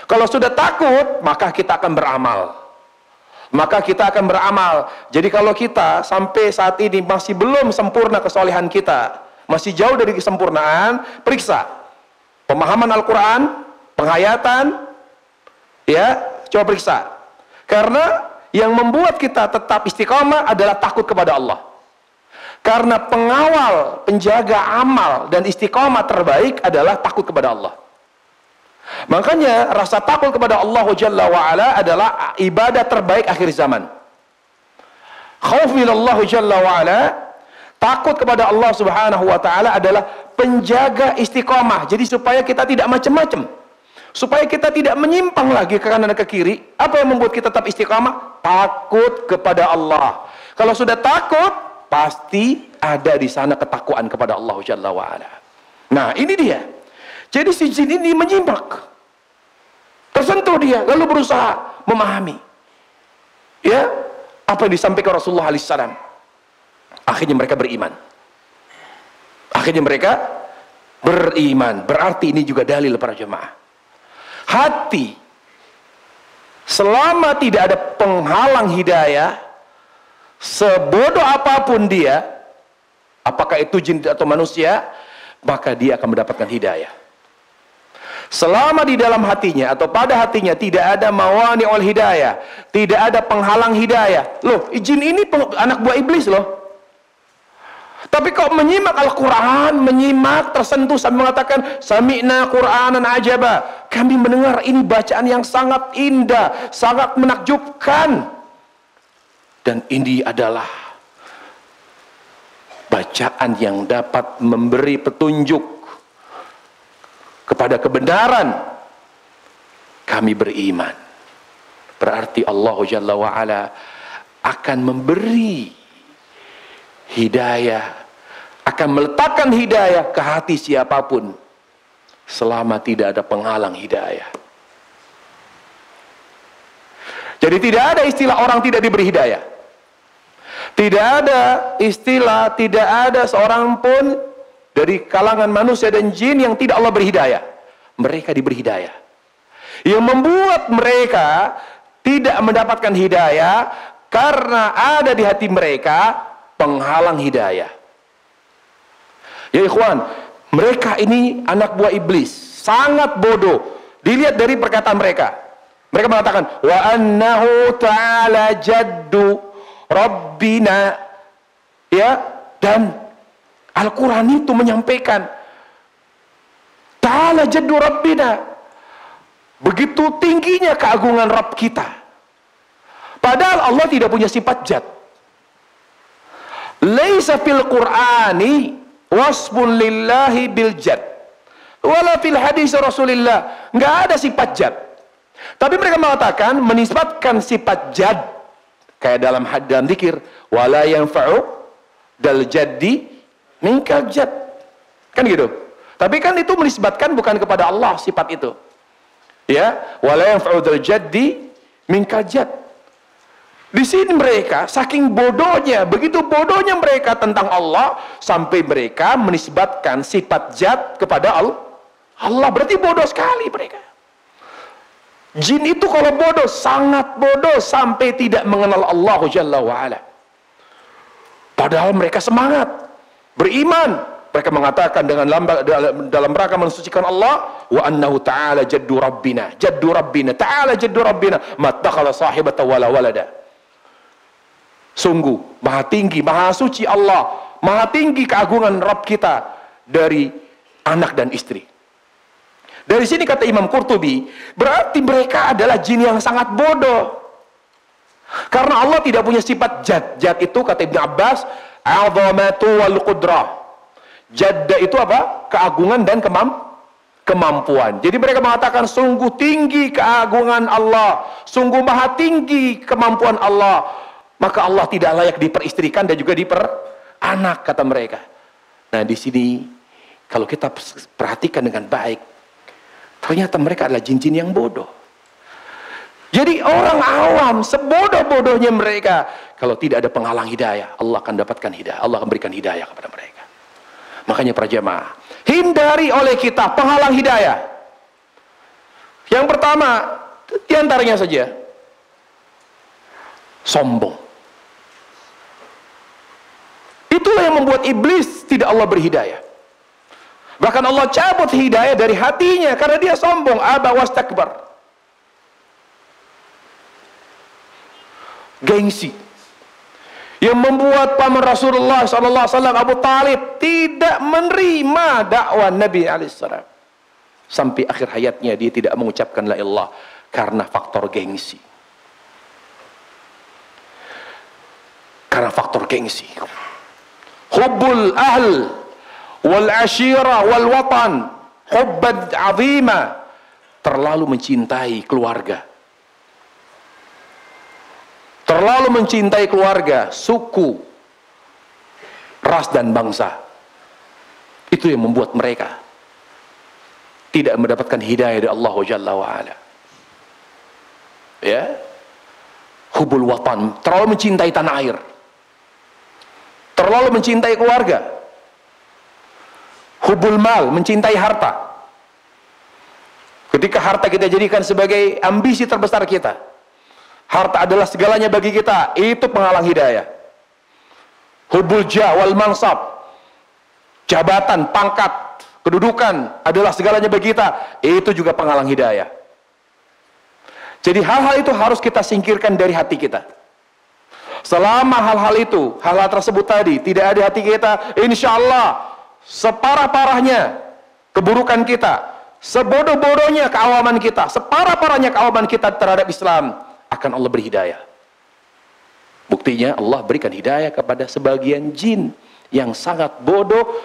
Kalau sudah takut, maka kita akan beramal. Maka kita akan beramal. Jadi kalau kita sampai saat ini masih belum sempurna kesolehan kita, masih jauh dari kesempurnaan, periksa pemahaman Al-Quran, penghayatan, Ya, coba periksa. Karena yang membuat kita tetap istiqamah adalah takut kepada Allah. Karena pengawal, penjaga amal dan istiqamah terbaik adalah takut kepada Allah. Makanya rasa takut kepada Allah Jalla wa'ala adalah ibadah terbaik akhir zaman. Khauf minallah Jalla wa'ala, takut kepada Allah Subhanahu wa ta'ala adalah penjaga istiqamah. Jadi supaya kita tidak macam-macam, supaya kita tidak menyimpang lagi ke kanan dan ke kiri. Apa yang membuat kita tetap istiqamah? Takut kepada Allah. Kalau sudah takut, pasti ada di sana ketakwaan kepada Allah Jalla wa'ala. Nah, ini dia. Jadi si jin ini menyimak, tersentuh dia, lalu berusaha memahami, ya, apa yang disampaikan Rasulullah SAW. Akhirnya mereka beriman. Akhirnya mereka beriman. Berarti ini juga dalil para jemaah. Hati, selama tidak ada penghalang hidayah, sebodoh apapun dia, apakah itu jin atau manusia, maka dia akan mendapatkan hidayah. Selama di dalam hatinya atau pada hatinya tidak ada mawani'ul hidayah, tidak ada penghalang hidayah. Loh, jin ini anak buah iblis loh. Tapi kok menyimak Al-Quran, menyimak, tersentuh sampai mengatakan, sami'na Qur'anan ajaba. Kami mendengar ini bacaan yang sangat indah, sangat menakjubkan. Dan ini adalah bacaan yang dapat memberi petunjuk kepada kebenaran. Kami beriman. Berarti Allah Jalla wa'ala akan memberi hidayah, akan meletakkan hidayah ke hati siapapun selama tidak ada penghalang hidayah. Jadi tidak ada istilah orang tidak diberi hidayah. Tidak ada istilah, tidak ada seorang pun dari kalangan manusia dan jin yang tidak Allah beri hidayah. Mereka diberi hidayah. Yang membuat mereka tidak mendapatkan hidayah karena ada di hati mereka penghalang hidayah. Ya ikhwan, mereka ini anak buah iblis, sangat bodoh. Dilihat dari perkataan mereka. Mereka mengatakan, wa annahu ta'ala jaddu rabbina. Ya, dan Al-Quran itu menyampaikan ta'ala jaddu rabbina, begitu tingginya keagungan Rabb kita. Padahal Allah tidak punya sifat jad. Laisa fil Qur'ani wasbun lillahi bil jad, wala fil hadis Rasulillah, nggak ada sifat jad. Tapi mereka mengatakan, menisbatkan sifat jad, kayak dalam zikir, wala yanfa'u dal jaddi minkal jad, kan gitu. Tapi kan itu menisbatkan bukan kepada Allah sifat itu, ya, wala yanfa'u dal jaddi minkal jad. Di sini mereka saking bodohnya, begitu bodohnya mereka tentang Allah, sampai mereka menisbatkan sifat jad kepada Allah. Berarti bodoh sekali mereka. Jin itu kalau bodoh, sangat bodoh, sampai tidak mengenal Allah Jalla wa'ala. Padahal mereka semangat beriman. Mereka mengatakan dalam rangka mensucikan Allah, wa annahu ta'ala jaddu rabbina, ta'ala jaddu rabbina, mattakhala sahibata wala walada. Sungguh maha tinggi, maha suci Allah, maha tinggi keagungan Rabb kita dari anak dan istri. Dari sini kata Imam Qurtubi, berarti mereka adalah jin yang sangat bodoh. Karena Allah tidak punya sifat jad. Jad itu kata Ibn Abbas, azamatu wal qudrah. Jadda itu apa? Keagungan dan kemampuan. Jadi mereka mengatakan sungguh tinggi keagungan Allah, sungguh maha tinggi kemampuan Allah. Maka Allah tidak layak diperistrikan dan juga diperanak, kata mereka. Nah, di sini kalau kita perhatikan dengan baik, ternyata mereka adalah jin-jin yang bodoh. Jadi orang awam, sebodoh-bodohnya mereka, kalau tidak ada penghalang hidayah, Allah akan dapatkan hidayah, Allah akan berikan hidayah kepada mereka. Makanya para jemaah, hindari oleh kita penghalang hidayah. Yang pertama, diantaranya saja, sombong. Itulah yang membuat iblis tidak Allah beri hidayah. Bahkan Allah cabut hidayah dari hatinya karena dia sombong, aba wastakbar. Gengsi. Yang membuat paman Rasulullah SAW Abu Talib tidak menerima dakwah Nabi alaihissalam. Sampai akhir hayatnya dia tidak mengucapkan la ilallah karena faktor gengsi. Karena faktor gengsi. Hubbul ahl wal ashira wal watan, hubbad azima, terlalu mencintai keluarga. Terlalu mencintai keluarga, suku, ras dan bangsa. Itu yang membuat mereka tidak mendapatkan hidayah dari Allah Jalla wa'ala. Ya, hubul watan, terlalu mencintai tanah air, terlalu mencintai keluarga. Hubul mal, mencintai harta. Ketika harta kita jadikan sebagai ambisi terbesar kita, harta adalah segalanya bagi kita, itu penghalang hidayah. Hubul jah wal mansab, jabatan, pangkat, kedudukan adalah segalanya bagi kita, itu juga penghalang hidayah. Jadi hal-hal itu harus kita singkirkan dari hati kita. Selama hal-hal itu, hal-hal tersebut tadi tidak ada di hati kita, insya Allah separah-parahnya keburukan kita, sebodoh-bodohnya keawaman kita, separah-parahnya keawaman kita terhadap Islam, akan Allah beri hidayah. Buktinya Allah berikan hidayah kepada sebagian jin yang sangat bodoh,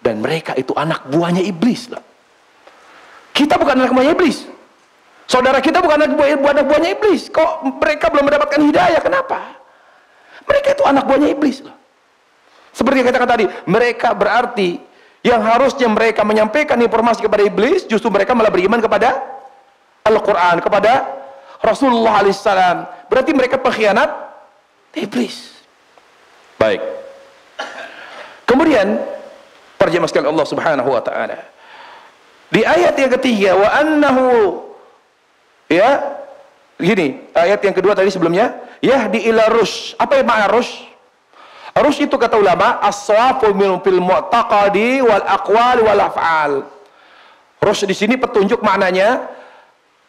dan mereka itu anak buahnya iblis lah. Kita bukan anak buahnya iblis. Saudara kita bukan anak buahnya iblis. Kok mereka belum mendapatkan hidayah? Kenapa? Mereka itu anak buahnya iblis lah. Seperti yang katakan tadi, mereka berarti yang harusnya mereka menyampaikan informasi kepada iblis, justru mereka malah beriman kepada Al-Quran, kepada Rasulullah alaihissalam. Berarti mereka pengkhianat iblis. Baik. Kemudian terjemah sekali Allah Subhanahu wa taala. Di ayat yang ketiga, wa annahu, ya, gini, ayat yang kedua tadi sebelumnya, yahdi ila rusyd. Apa yang makna rusyd? Rusyd itu kata ulama, as-sawafu fil mu'taqadi wal aqwal wal af'al. Rusyd di sini petunjuk maknanya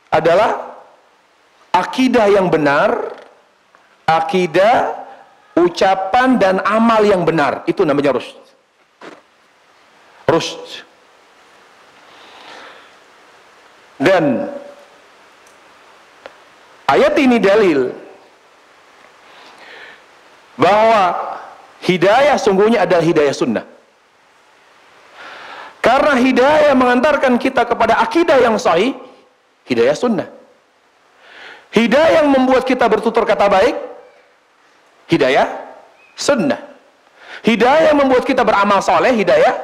adalah akidah yang benar, akidah, ucapan dan amal yang benar. Itu namanya rusyd. Rusyd. Dan ayat ini dalil bahwa hidayah sungguhnya adalah hidayah sunnah. Karena hidayah mengantarkan kita kepada akidah yang sahih, hidayah sunnah. Hidayah yang membuat kita bertutur kata baik, hidayah sunnah. Hidayah yang membuat kita beramal soleh, hidayah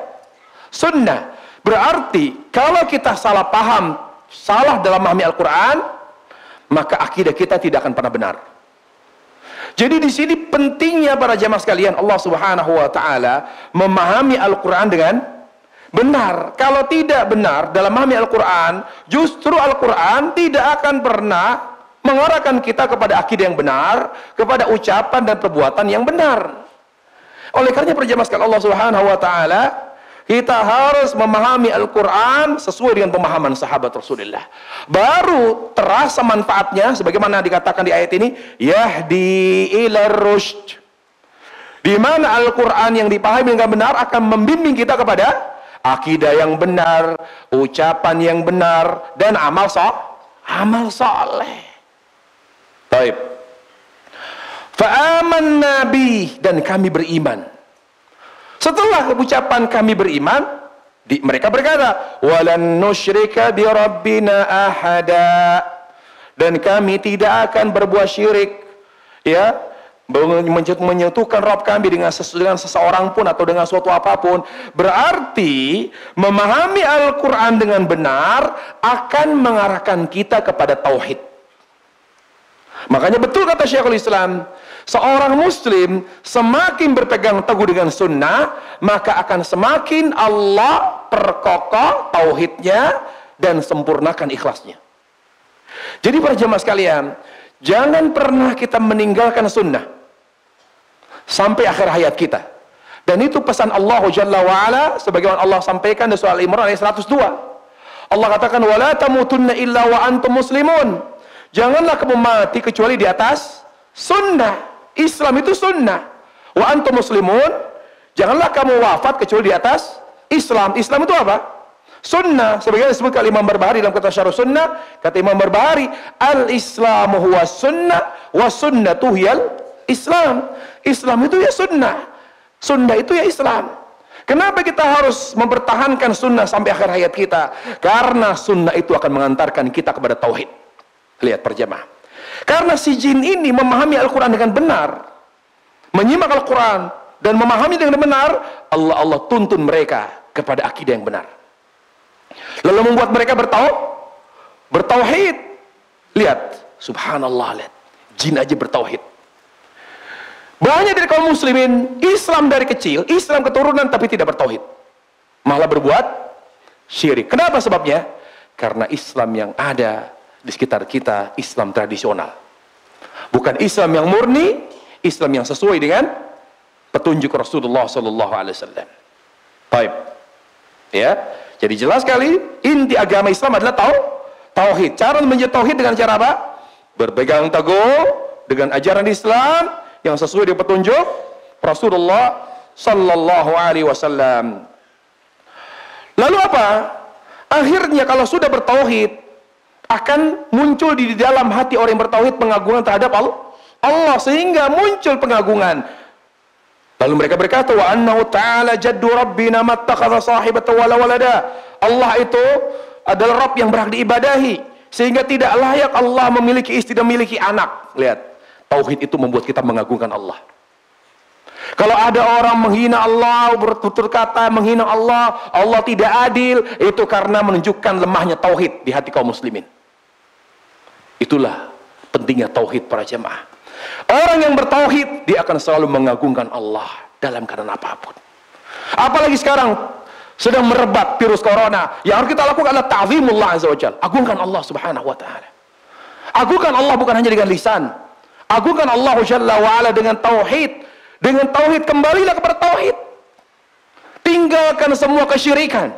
sunnah. Berarti kalau kita salah paham, salah dalam memahami Al-Quran, maka akidah kita tidak akan pernah benar. Jadi di sini pentingnya para jamaah sekalian, Allah Subhanahu wa taala memahami Al-Quran dengan benar. Kalau tidak benar dalam memahami Al-Quran, justru Al-Quran tidak akan pernah mengarahkan kita kepada akidah yang benar, kepada ucapan dan perbuatan yang benar. Oleh karena para jamaah sekalian Allah Subhanahu wa taala, kita harus memahami Al-Quran sesuai dengan pemahaman sahabat Rasulullah. Baru terasa manfaatnya, sebagaimana dikatakan di ayat ini, yahdi ila rusyd. Di mana Al-Quran yang dipahami dengan benar akan membimbing kita kepada akidah yang benar, ucapan yang benar, dan amal soleh. Baik. Fa'amanna bih, dan kami beriman. Setelah ucapan kami beriman, mereka berkata, walan nusyrika bi rabbina ahada, dan kami tidak akan berbuat syirik, ya, menyentuhkan Rabb kami dengan seseorang pun atau dengan suatu apapun. Berarti memahami Al-Quran dengan benar akan mengarahkan kita kepada tauhid. Makanya betul kata Syekhul Islam, seorang muslim semakin berpegang teguh dengan sunnah, maka akan semakin Allah perkokoh tauhidnya dan sempurnakan ikhlasnya. Jadi para jemaah sekalian, jangan pernah kita meninggalkan sunnah sampai akhir hayat kita. Dan itu pesan Allah Jalla wa'ala, sebagaimana Allah sampaikan di surah Al-Imran ayat 102. Allah katakan, wala tamutunna illa wa antum muslimun. Janganlah kamu mati kecuali di atas Sunnah. Islam itu sunnah. Wa antum muslimun, janganlah kamu wafat kecuali di atas Islam. Islam itu apa? Sunnah. Sebagaimana disebutkan Imam Barbahari dalam kata Syarh Sunnah, kata Imam Barbahari, al-Islamu huwa sunnah wa sunnatu hiyal Islam. Islam itu ya sunnah. Sunnah itu ya Islam. Kenapa kita harus mempertahankan sunnah sampai akhir hayat kita? Karena sunnah itu akan mengantarkan kita kepada tauhid. Lihat perjamaah. Karena si jin ini memahami Al-Quran dengan benar, menyimak Al-Quran dan memahami dengan benar, Allah tuntun mereka kepada akidah yang benar. Lalu membuat mereka bertauhid. Lihat, subhanallah, lihat. Jin aja bertauhid. Banyak dari kaum muslimin Islam dari kecil, Islam keturunan tapi tidak bertauhid, malah berbuat syirik. Kenapa sebabnya? Karena Islam yang ada di sekitar kita Islam tradisional, bukan Islam yang murni, Islam yang sesuai dengan petunjuk Rasulullah Sallallahu Alaihi Wasallam. Baik, ya. Jadi jelas sekali inti agama Islam adalah tauhid. Cara menjadi tauhid dengan cara apa? Berpegang teguh dengan ajaran Islam yang sesuai dengan petunjuk Rasulullah Sallallahu Alaihi Wasallam. Lalu apa? Akhirnya kalau sudah bertauhid, akan muncul di dalam hati orang yang bertauhid pengagungan terhadap Allah, sehingga muncul pengagungan. Lalu mereka berkata, wa annahu ta'ala jaddu rabbina mattakhadha sahibatan wala walada. Allah itu adalah Rabb yang berhak diibadahi, sehingga tidak layak Allah memiliki istri dan memiliki anak. Lihat, tauhid itu membuat kita mengagungkan Allah. Kalau ada orang menghina Allah, bertutur kata menghina Allah, Allah tidak adil, itu karena menunjukkan lemahnya tauhid di hati kaum muslimin. Itulah pentingnya tauhid para jemaah. Orang yang bertauhid, dia akan selalu mengagungkan Allah dalam keadaan apapun. Apalagi sekarang sedang merebak virus corona, yang harus kita lakukan adalah ta'zimullah azza wajalla. Agungkan Allah subhanahu wa ta'ala. Agungkan Allah bukan hanya dengan lisan, agungkan Allah jalla wa ala dengan tauhid. Dengan tauhid, kembalilah kepada tauhid. Tinggalkan semua kesyirikan.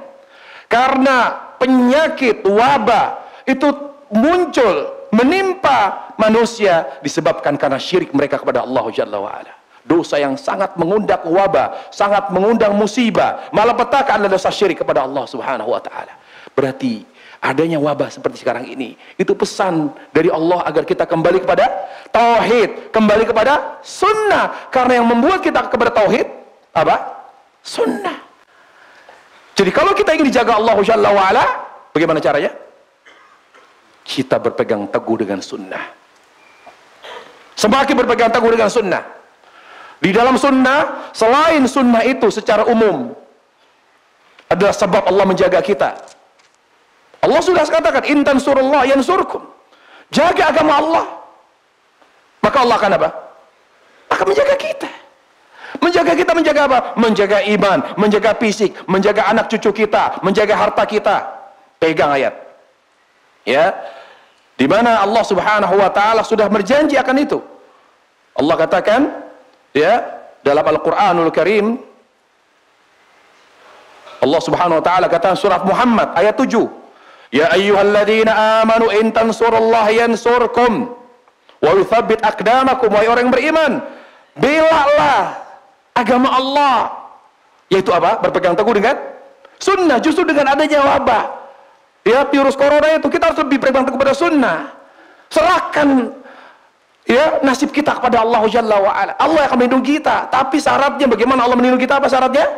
Karena penyakit wabah itu muncul, menimpa manusia disebabkan karena syirik mereka kepada Allah Jalla wa'ala. Dosa yang sangat mengundang wabah, sangat mengundang musibah, malapetaka adalah dosa syirik kepada Allah Subhanahu wa ta'ala. Berarti adanya wabah seperti sekarang ini, itu pesan dari Allah agar kita kembali kepada tauhid, kembali kepada sunnah. Karena yang membuat kita kepada tauhid apa? Sunnah. Jadi kalau kita ingin dijaga Allah Jalla wa'ala, bagaimana caranya? Kita berpegang teguh dengan sunnah. Semakin berpegang teguh dengan sunnah, di dalam sunnah, selain sunnah itu secara umum adalah sebab Allah menjaga kita. Allah sudah katakan, in tansurullah yansurkum. Jaga agama Allah, maka Allah akan apa? Akan menjaga kita. Menjaga kita, menjaga apa? Menjaga iman, menjaga fisik, menjaga anak cucu kita, menjaga harta kita. Pegang ayat, ya, di mana Allah Subhanahu wa ta'ala sudah berjanji akan itu. Allah katakan, ya, dalam Al-Quranul Karim, Allah Subhanahu wa ta'ala katakan surah Muhammad ayat 7, ya ayyuhalladzina amanu in tansurullaha yansurkum wa yuthabbit aqdamakum. Wahai orang yang beriman, belalah agama Allah, yaitu apa? Berpegang teguh dengan sunnah. Justru dengan adanya wabah, ya, virus corona itu, kita harus lebih berpegang teguh pada sunnah. Serahkan, ya, nasib kita kepada Allah Jalla wa'ala. Allah akan melindungi kita. Tapi syaratnya bagaimana Allah melindungi kita? Apa syaratnya?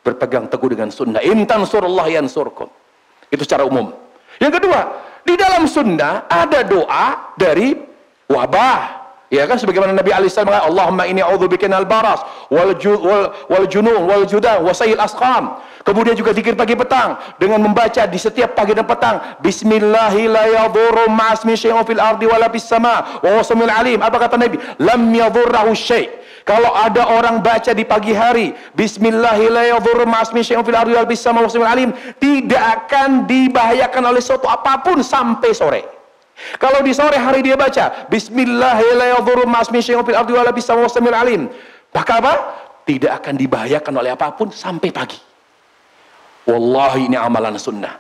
Berpegang teguh dengan sunnah. In tansurullah yansurkum. Itu secara umum. Yang kedua, di dalam sunnah ada doa dari wabah. Ya kan, sebagaimana Nabi alaihi salam mengatakan, Allahumma inni a'udzubika minal baras wal junun wal judan wa sayil asqam. Kemudian juga zikir pagi petang dengan membaca di setiap pagi dan petang, bismillahi la yadhurru ma'asmi syai'un fil ardi wala fis sama wa huwa samiul alim. Apa kata Nabi? Lam yadhurruhu syai'. Kalau ada orang baca di pagi hari, bismillahi la yadhurru ma'asmi syai'un fil ardi wala fis sama wa huwa samiul alim, tidak akan dibahayakan oleh sesuatu apapun sampai sore. Kalau di sore hari dia baca Bismillahirrahmanirrahim, maka apa? Tidak akan dibahayakan oleh apapun sampai pagi. Wallahi, ini amalan sunnah.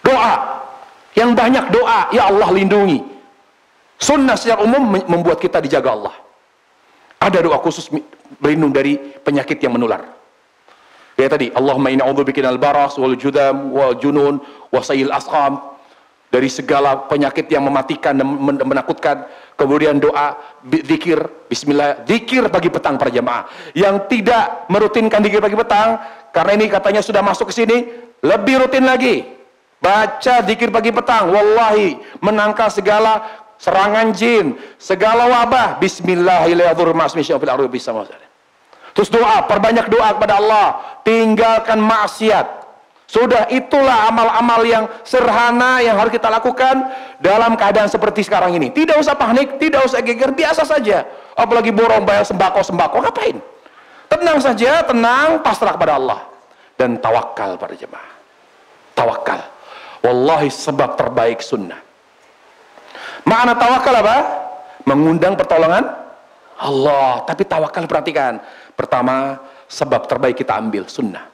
Doa yang banyak, doa, ya Allah lindungi Sunnah secara umum membuat kita dijaga Allah. Ada doa khusus berlindung dari penyakit yang menular. Ya tadi, Allahumma inna a'udzubika minal baras wal judam wal junun wa sayil asqam, dari segala penyakit yang mematikan dan menakutkan. Kemudian doa zikir bismillah, zikir pagi petang para jamaah. Yang tidak merutinkan zikir pagi petang, karena ini katanya sudah masuk ke sini, lebih rutin lagi. Baca zikir pagi petang, wallahi menangkal segala serangan jin, segala wabah. Bismillahirrahmanirrahim. Terus doa, perbanyak doa kepada Allah, tinggalkan maksiat. Sudah, itulah amal-amal yang sederhana yang harus kita lakukan dalam keadaan seperti sekarang ini. Tidak usah panik, tidak usah geger, biasa saja. Apalagi borong bayar sembako, ngapain? Tenang saja, tenang, pasrah kepada Allah dan tawakal para jemaah. Tawakal, wallahi sebab terbaik sunnah. Makna tawakal apa? Mengundang pertolongan Allah. Tapi tawakal, perhatikan, pertama, sebab terbaik kita ambil sunnah.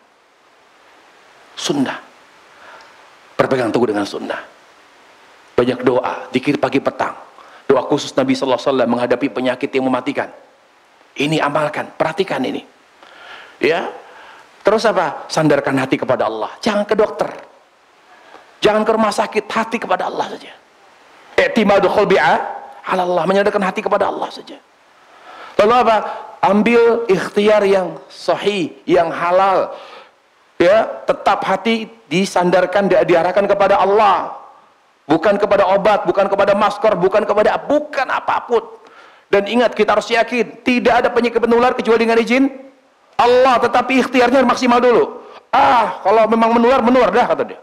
Sunnah, berpegang teguh dengan sunnah. Banyak doa, zikir pagi petang, doa khusus Nabi SAW menghadapi penyakit yang mematikan. Ini amalkan, perhatikan ini. Ya, terus apa? Sandarkan hati kepada Allah. Jangan ke dokter, jangan ke rumah sakit, hati kepada Allah saja. I'timadul qalbi ala Allah, menyandarkan hati kepada Allah saja. Lalu apa? Ambil ikhtiar yang sahih, yang halal. Ya, tetap hati disandarkan, diarahkan kepada Allah, bukan kepada obat, bukan kepada masker, bukan apapun. Dan ingat, kita harus yakin tidak ada penyakit menular kecuali dengan izin Allah, tetapi ikhtiarnya maksimal dulu. Kalau memang menular dah, kata dia.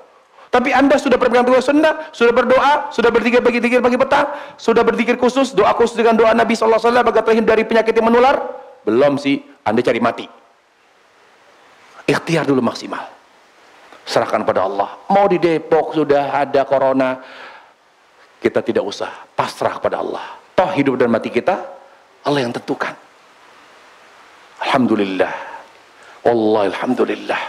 Tapi Anda sudah berpegang teguh sunnah, sudah berdoa, sudah berzikir pagi petang, sudah berzikir khusus, doa khusus dengan doa Nabi SAW agar terhindar dari penyakit yang menular? Belum sih, Anda cari mati. Ikhtiar dulu maksimal, serahkan pada Allah. Mau di Depok sudah ada corona, kita tidak usah, pasrah kepada Allah. Toh hidup dan mati kita Allah yang tentukan. Alhamdulillah, wallahi alhamdulillah.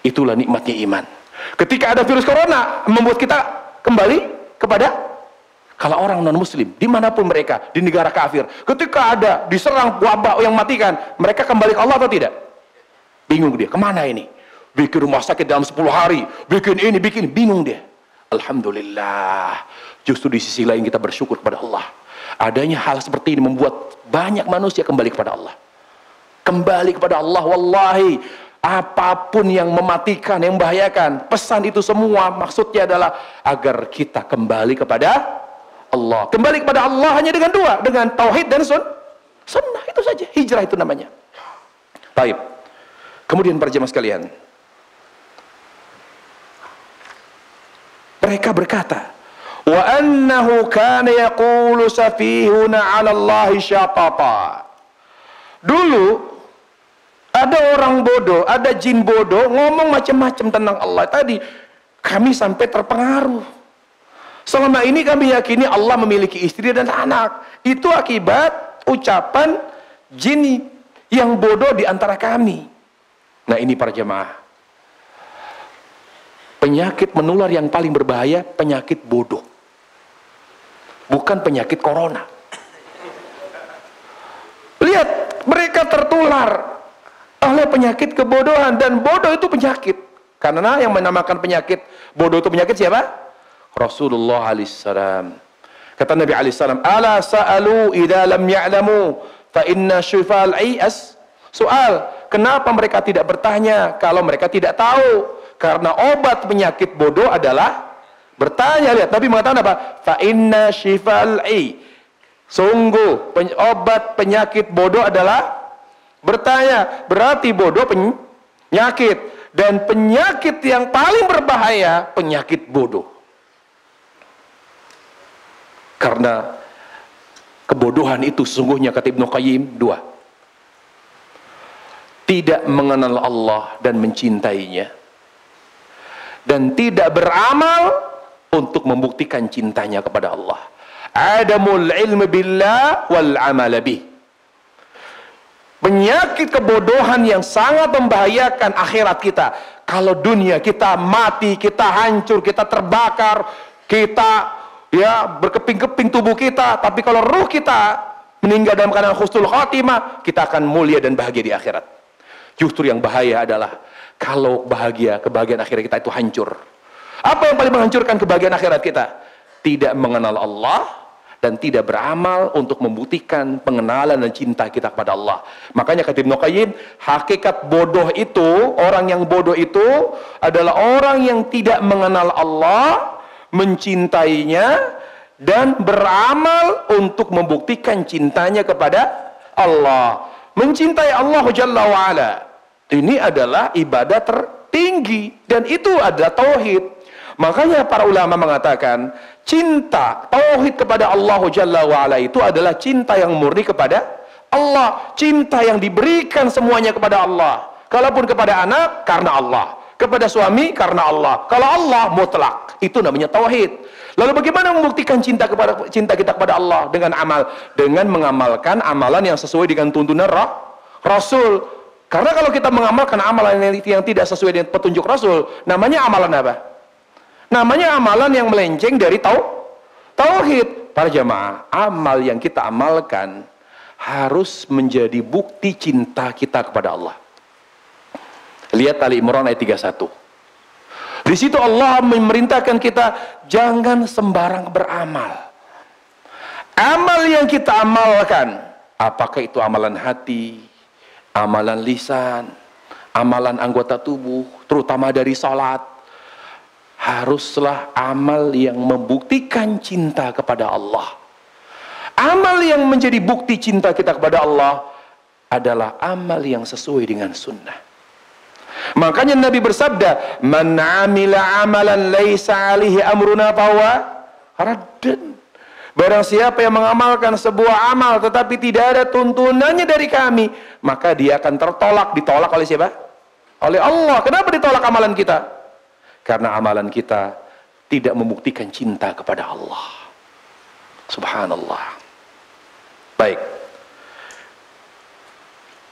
Itulah nikmatnya iman. Ketika ada virus corona membuat kita kembali kepada, kalau orang non muslim dimanapun mereka, di negara kafir, ketika ada diserang wabah yang matikan, mereka kembali ke Allah atau tidak? Bingung dia, kemana ini? Bikin rumah sakit dalam 10 hari, bikin ini, bingung dia. Alhamdulillah, justru di sisi lain kita bersyukur kepada Allah. Adanya hal seperti ini membuat banyak manusia kembali kepada Allah. Kembali kepada Allah, wallahi. Apapun yang mematikan, yang membahayakan, pesan itu semua maksudnya adalah agar kita kembali kepada Allah. Kembali kepada Allah hanya dengan dua, dengan tauhid dan sunnah, itu saja. Hijrah itu namanya. Baik. Kemudian para jemaah sekalian, mereka berkata, wa annahu kana yaqulu safihuna 'ala Allahi syatata. Dulu ada orang bodoh, ada jin bodoh ngomong macam-macam tentang Allah. Tadi kami sampai terpengaruh. Selama ini kami yakini Allah memiliki istri dan anak. Itu akibat ucapan jin yang bodoh di antara kami. Nah, ini para jemaah, penyakit menular yang paling berbahaya penyakit bodoh, bukan penyakit corona. Lihat, mereka tertular oleh penyakit kebodohan, dan bodoh itu penyakit. Karena yang menamakan penyakit bodoh itu penyakit siapa? Rasulullah alaihissalam. Kata Nabi alaihissalam, ala sa'alu idza lam ya'lamu fa inna syifal ayas. Soal, kenapa mereka tidak bertanya kalau mereka tidak tahu? Karena obat penyakit bodoh adalah bertanya. Lihat, Nabi mengatakan apa? Fa inna syifal ay. Sungguh obat penyakit bodoh adalah bertanya. Berarti bodoh penyakit, dan penyakit yang paling berbahaya penyakit bodoh. Karena kebodohan itu sesungguhnya, kata Ibnu Qayyim, dua: tidak mengenal Allah dan mencintainya, dan tidak beramal untuk membuktikan cintanya kepada Allah. Adamul ilmi billah wal amal bih. Penyakit kebodohan yang sangat membahayakan akhirat kita. Kalau dunia kita mati, kita hancur, kita terbakar, kita ya berkeping-keping tubuh kita, tapi kalau ruh kita meninggal dalam keadaan husnul khatimah, kita akan mulia dan bahagia di akhirat. Justru yang bahaya adalah kalau kebahagiaan akhirat kita itu hancur. Apa yang paling menghancurkan kebahagiaan akhirat kita? Tidak mengenal Allah dan tidak beramal untuk membuktikan pengenalan dan cinta kita kepada Allah. Makanya kata Ibnu Qayyim, hakikat bodoh itu, orang yang bodoh itu adalah orang yang tidak mengenal Allah, mencintainya, dan beramal untuk membuktikan cintanya kepada Allah. Mencintai Allah Jalla wa'ala, ini adalah ibadah tertinggi, dan itu adalah tauhid. Makanya para ulama mengatakan, cinta tauhid kepada Allah Jalla wa'ala itu adalah cinta yang murni kepada Allah, cinta yang diberikan semuanya kepada Allah. Kalaupun kepada anak, karena Allah, kepada suami, karena Allah. Kalau Allah mutlak, itu namanya tauhid. Lalu bagaimana membuktikan cinta kita kepada Allah? Dengan amal, dengan mengamalkan amalan yang sesuai dengan tuntunan Rasul. Karena kalau kita mengamalkan amalan yang tidak sesuai dengan petunjuk Rasul, namanya amalan apa? Namanya amalan yang melenceng dari tauhid. Para jamaah, amal yang kita amalkan harus menjadi bukti cinta kita kepada Allah. Lihat Ali Imran ayat 31. Di situ Allah memerintahkan kita jangan sembarang beramal. Amal yang kita amalkan, apakah itu amalan hati, amalan lisan, amalan anggota tubuh, terutama dari salat, haruslah amal yang membuktikan cinta kepada Allah. Amal yang menjadi bukti cinta kita kepada Allah adalah amal yang sesuai dengan sunnah. Makanya Nabi bersabda, "Man 'amila 'amalan laisa 'alaihi amruna fahuwa raddun." Barang siapa yang mengamalkan sebuah amal tetapi tidak ada tuntunannya dari kami, maka dia akan ditolak oleh siapa? Oleh Allah. Kenapa ditolak amalan kita? Karena amalan kita tidak membuktikan cinta kepada Allah. Subhanallah. Baik.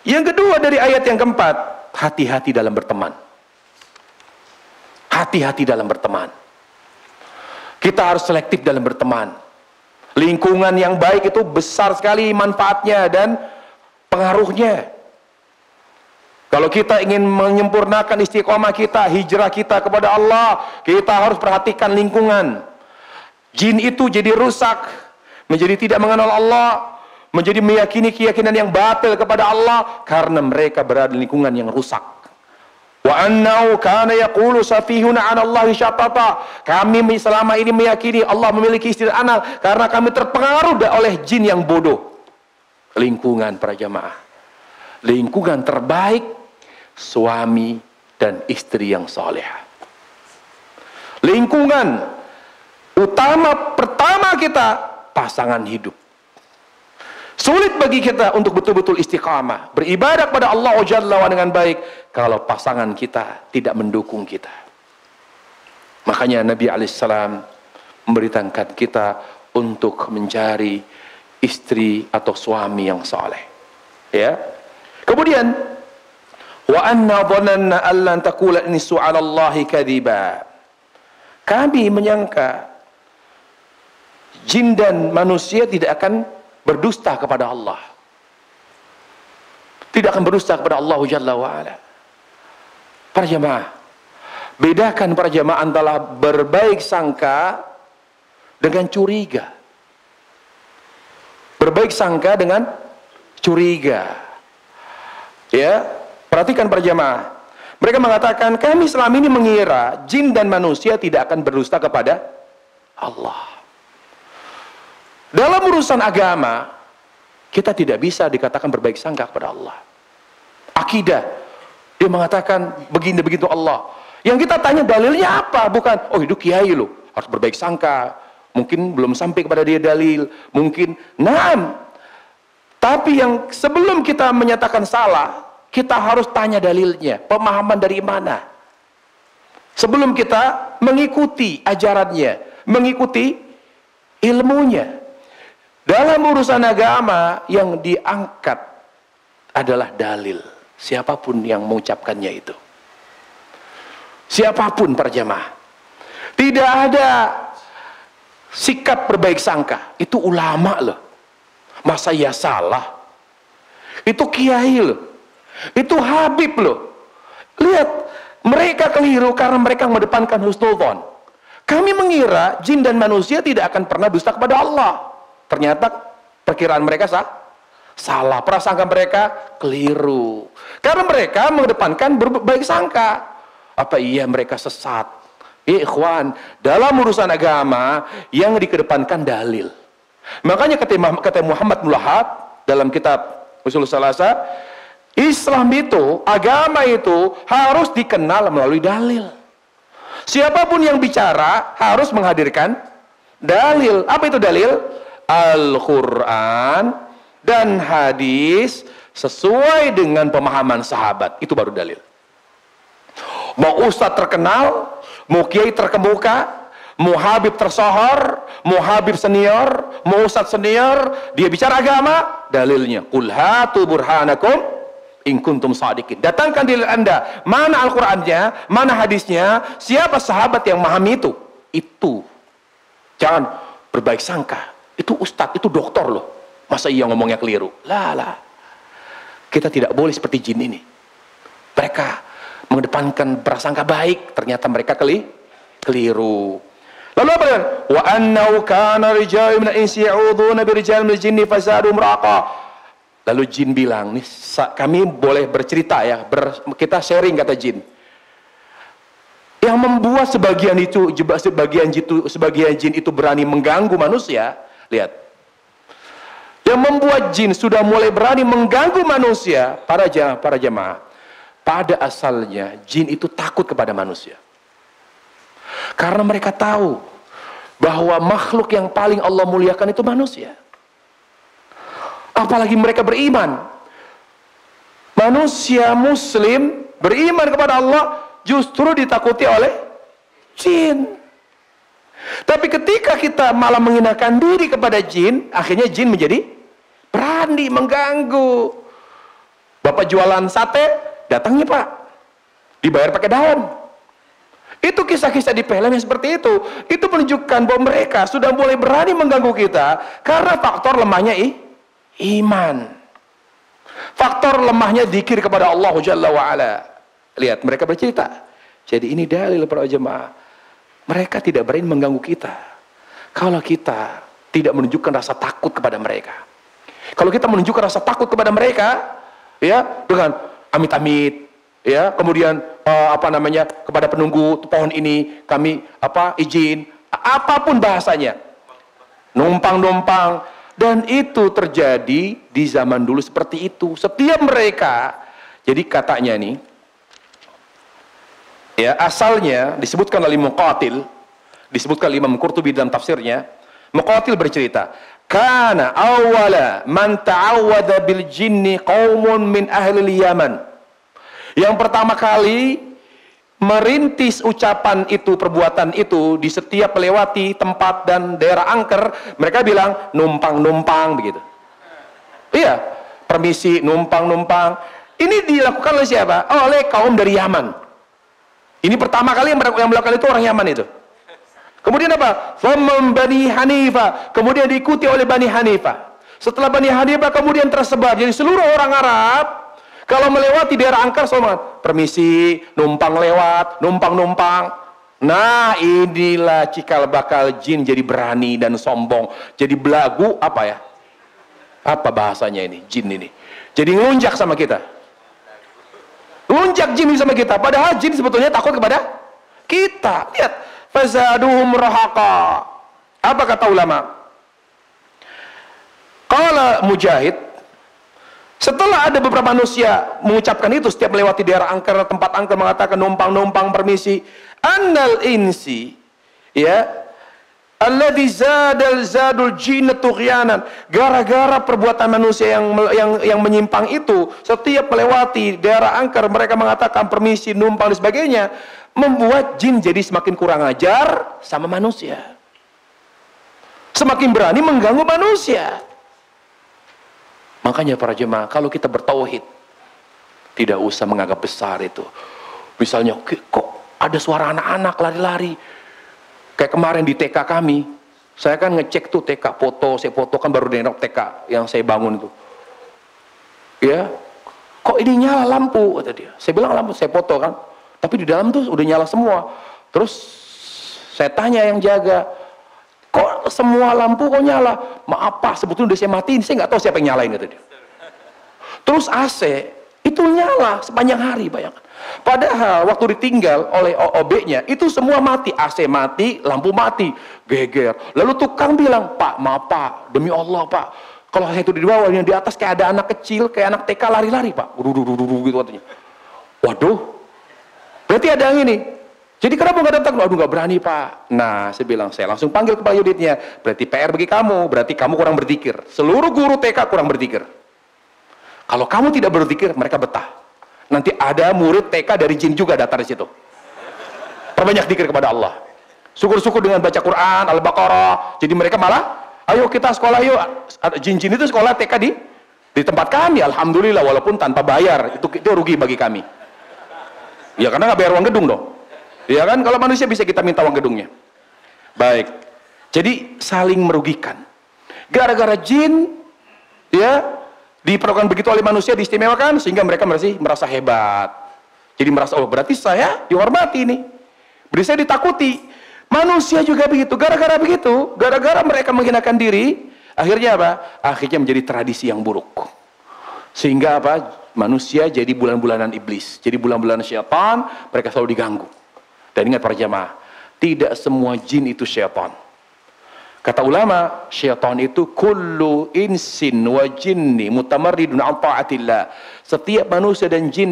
Yang kedua dari ayat yang keempat, hati-hati dalam berteman. Hati-hati dalam berteman. Kita harus selektif dalam berteman. Lingkungan yang baik itu besar sekali manfaatnya dan pengaruhnya. Kalau kita ingin menyempurnakan istiqomah kita, hijrah kita kepada Allah, kita harus perhatikan lingkungan. Jin itu jadi rusak, menjadi tidak mengenal Allah, menjadi meyakini keyakinan yang batil kepada Allah karena mereka berada di lingkungan yang rusak. Wa annahu kana yaqulu safihuna 'ala Allahi syatata. Kami selama ini meyakini Allah memiliki istri dan anak karena kami terpengaruh oleh jin yang bodoh. Lingkungan para jamaah, lingkungan terbaik suami dan istri yang salehah. Lingkungan utama pertama kita pasangan hidup. Sulit bagi kita untuk betul-betul istiqamah, beribadah kepada Allah Jalla wa dengan baik kalau pasangan kita tidak mendukung kita. Makanya Nabi alaihissalam memberitakan kita untuk mencari istri atau suami yang saleh. Ya. Kemudian wa anna dhananna allan taqula insu 'ala Allahi kadhiba. Kami menyangka jin dan manusia tidak akan berdusta kepada Allah. Tidak akan berdusta kepada Allah Jalla wa'ala. Para jamaah, bedakan para jamaah antara berbaik sangka dengan curiga. Berbaik sangka dengan curiga. Ya, perhatikan para jamaah. Mereka mengatakan, kami selama ini mengira jin dan manusia tidak akan berdusta kepada Allah. Dalam urusan agama, kita tidak bisa dikatakan berbaik sangka kepada Allah. Akidah, dia mengatakan begini-begitu Allah. Yang kita tanya dalilnya apa? Bukan, oh itu kiai loh, harus berbaik sangka. Mungkin belum sampai kepada dia dalil. Mungkin, naam. Tapi yang sebelum kita menyatakan salah, kita harus tanya dalilnya. Pemahaman dari mana? Sebelum kita mengikuti ajarannya, mengikuti ilmunya. Dalam urusan agama yang diangkat adalah dalil. Siapapun yang mengucapkannya itu. Siapapun para jamaah. Tidak ada sikap berbaik sangka. Itu ulama loh. Masa iya salah? Itu kiai loh. Itu habib loh. Lihat, mereka keliru karena mereka mengedepankan husnudzon. Kami mengira jin dan manusia tidak akan pernah dusta kepada Allah. Ternyata perkiraan mereka salah. Prasangka mereka keliru. Karena mereka mengedepankan berbaik sangka. Apa iya mereka sesat? Ikhwan, dalam urusan agama yang dikedepankan dalil. Makanya kata Muhammad bin Wahab dalam kitab Ushul Thalatha, Islam itu, agama itu harus dikenal melalui dalil. Siapapun yang bicara harus menghadirkan dalil. Apa itu dalil? Al-Quran dan hadis sesuai dengan pemahaman sahabat. Itu baru dalil. Mau ustadz terkenal, mau kiai terkemuka, mau habib tersohor, mau habib senior, mau ustadz senior, dia bicara agama, dalilnya qul hatu burhanakum in kuntum shadiqin. Datangkan dalil Anda, mana Al-Qur'annya, mana hadisnya, siapa sahabat yang memahami itu. Itu. Jangan berbaik sangka. Itu ustadz, itu doktor loh. Masa iya ngomongnya keliru? Lah. Kita tidak boleh seperti jin ini. Mereka mengedepankan prasangka baik, ternyata mereka keliru. Lalu apa dengan wa annahu kana rijalun minal insi ya'udzuuna birijalin minal jinni fazadahum raqa. Lalu jin bilang, nih kami boleh bercerita ya, kita sharing, kata jin. Yang membuat sebagian jin itu berani mengganggu manusia, lihat. Yang membuat jin sudah mulai berani mengganggu manusia, para jemaah. Pada asalnya jin itu takut kepada manusia. Karena mereka tahu bahwa makhluk yang paling Allah muliakan itu manusia. Apalagi mereka beriman. Manusia muslim beriman kepada Allah justru ditakuti oleh jin. Tapi ketika kita malah menghinakan diri kepada jin, akhirnya jin menjadi berani mengganggu. Bapak jualan sate, datangnya Pak, dibayar pakai daun. Itu kisah-kisah di film yang seperti itu. Itu menunjukkan bahwa mereka sudah mulai berani mengganggu kita karena faktor lemahnya iman. Faktor lemahnya dzikir kepada Allah Jalla wa'ala. Lihat, mereka bercerita. Jadi ini dalil para jemaah. Mereka tidak berani mengganggu kita kalau kita tidak menunjukkan rasa takut kepada mereka. Kalau kita menunjukkan rasa takut kepada mereka, ya, dengan amit-amit, ya, kemudian kepada penunggu pohon ini kami izin, apapun bahasanya, numpang-numpang, dan itu terjadi di zaman dulu seperti itu. Setiap mereka, jadi katanya nih, ya, asalnya disebutkan oleh Muqatil, disebutkan oleh Imam Qurtubi dalam tafsirnya. Muqatil bercerita, kana awwala man ta'awwadha bil jinni qaumun min ahli Yaman. Yang pertama kali merintis ucapan itu, perbuatan itu di setiap melewati tempat dan daerah angker, mereka bilang numpang-numpang begitu. Iya, permisi, numpang-numpang. Ini dilakukan oleh siapa? Oleh kaum dari Yaman. Ini pertama kali yang melakukan itu orang Yaman itu. Kemudian apa? Bani Hanifah. Kemudian diikuti oleh Bani Hanifah. Setelah Bani Hanifah kemudian tersebar. Jadi seluruh orang Arab kalau melewati daerah angker semua permisi, numpang lewat, numpang-numpang. Nah, inilah cikal bakal jin jadi berani dan sombong. Jadi belagu apa ya? Apa bahasanya ini? Jin ini. Jadi ngelunjak sama kita. Lunjak jin sama kita, padahal jin sebetulnya takut kepada kita. Lihat, fazaduhum rahaqa. Apa kata ulama? Qala Mujahid, setelah ada beberapa manusia mengucapkan itu setiap melewati daerah angker, tempat angker, mengatakan numpang-numpang permisi, annal insi, ya, alladzi zadul jinn tughyanan, gara-gara perbuatan manusia yang menyimpang itu, setiap melewati daerah angker mereka mengatakan permisi, numpang dan sebagainya, membuat jin jadi semakin kurang ajar sama manusia, semakin berani mengganggu manusia. Makanya para jemaah, kalau kita bertauhid tidak usah menganggap besar itu. Misalnya kok ada suara anak-anak lari-lari. Kayak kemarin di TK kami, Saya kan ngecek tuh TK, saya foto kan baru nengok TK yang saya bangun itu. Ya, kok ini nyala lampu, kata dia. Saya bilang lampu, saya foto kan. Tapi di dalam tuh udah nyala semua. Terus saya tanya yang jaga, kok semua lampu kok nyala? Maaf Pak, sebetulnya udah saya matiin, saya nggak tahu siapa yang nyalain, kata dia. Terus AC itu nyala sepanjang hari, bayangkan. Padahal waktu ditinggal oleh OB-nya itu semua mati, AC mati, lampu mati, geger. Lalu tukang bilang, Pak, maaf Pak, demi Allah Pak, kalau saya itu di bawah, yang di atas kayak ada anak kecil, kayak anak TK lari-lari Pak, gitu katanya. Waduh, berarti ada yang ini. Jadi kenapa nggak datang? Aduh nggak berani Pak. Nah, saya bilang, saya langsung panggil kepala unitnya. Berarti PR bagi kamu, berarti kamu kurang berzikir. Seluruh guru TK kurang berzikir. Kalau kamu tidak berzikir, mereka betah. Nanti ada murid TK dari jin juga datang di situ. Perbanyak zikir kepada Allah. Syukur-syukur dengan baca Quran, Al-Baqarah. Jadi mereka malah, ayo kita sekolah yuk. Jin-jin itu sekolah TK di tempat kami, alhamdulillah, walaupun tanpa bayar. Itu rugi bagi kami. Ya karena nggak bayar uang gedung dong. Ya kan, kalau manusia bisa kita minta uang gedungnya. Baik. Jadi saling merugikan. Gara-gara jin, ya, diperlakukan begitu oleh manusia, diistimewakan, sehingga mereka merasa hebat. Jadi merasa, oh berarti saya dihormati nih. Berarti saya ditakuti. Manusia juga begitu. Gara-gara begitu, gara-gara mereka menghinakan diri, akhirnya apa? Akhirnya menjadi tradisi yang buruk. Sehingga apa? Manusia jadi bulan-bulanan iblis. Jadi bulan-bulanan syaitan, mereka selalu diganggu. Dan ingat para jamaah, tidak semua jin itu syaitan. Kata ulama, syaitan itu kullu insin wa jinni mutamarridun an ta'atillah. Setiap manusia dan jin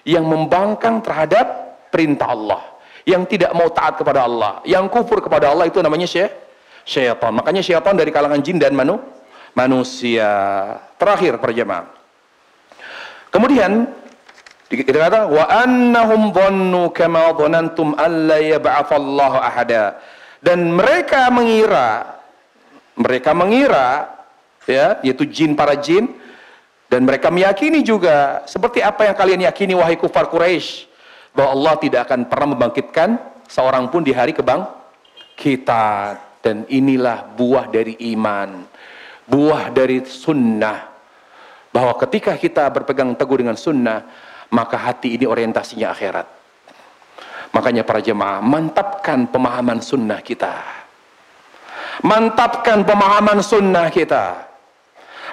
yang membangkang terhadap perintah Allah, yang tidak mau taat kepada Allah, yang kufur kepada Allah, itu namanya syaitan. Makanya syaitan dari kalangan jin dan manusia. Terakhir para jamaah. Kemudian kita kata wa annahum dhannu kama dhanantum alla yab'atsallahu ahada. Dan mereka mengira ya, yaitu jin, para jin, dan mereka meyakini juga seperti apa yang kalian yakini wahai kufar Quraisy, bahwa Allah tidak akan pernah membangkitkan seorang pun di hari kebangkitan. Dan inilah buah dari iman, buah dari sunnah, bahwa ketika kita berpegang teguh dengan sunnah, maka hati ini orientasinya akhirat. Makanya para jemaah, mantapkan pemahaman sunnah kita. Mantapkan pemahaman sunnah kita.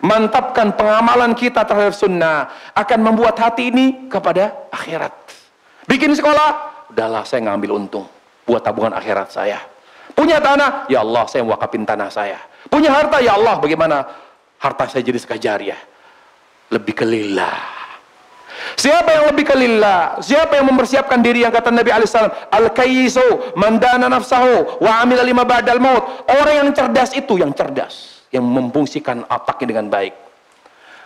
Mantapkan pengamalan kita terhadap sunnah. Akan membuat hati ini kepada akhirat. Bikin sekolah, udahlah saya ngambil untung. Buat tabungan akhirat saya. Punya tanah, ya Allah saya wakafin tanah saya. Punya harta, ya Allah bagaimana harta saya jadi sekajariah. Lebih ke lillah. Siapa yang lebih ke lillah? Siapa yang mempersiapkan diri, yang kata Nabi alaihissalam, al-kayyisu man dana nafsahu wa amila lima ba'dal maut. Orang yang cerdas itu, yang cerdas, yang memfungsikan otaknya dengan baik.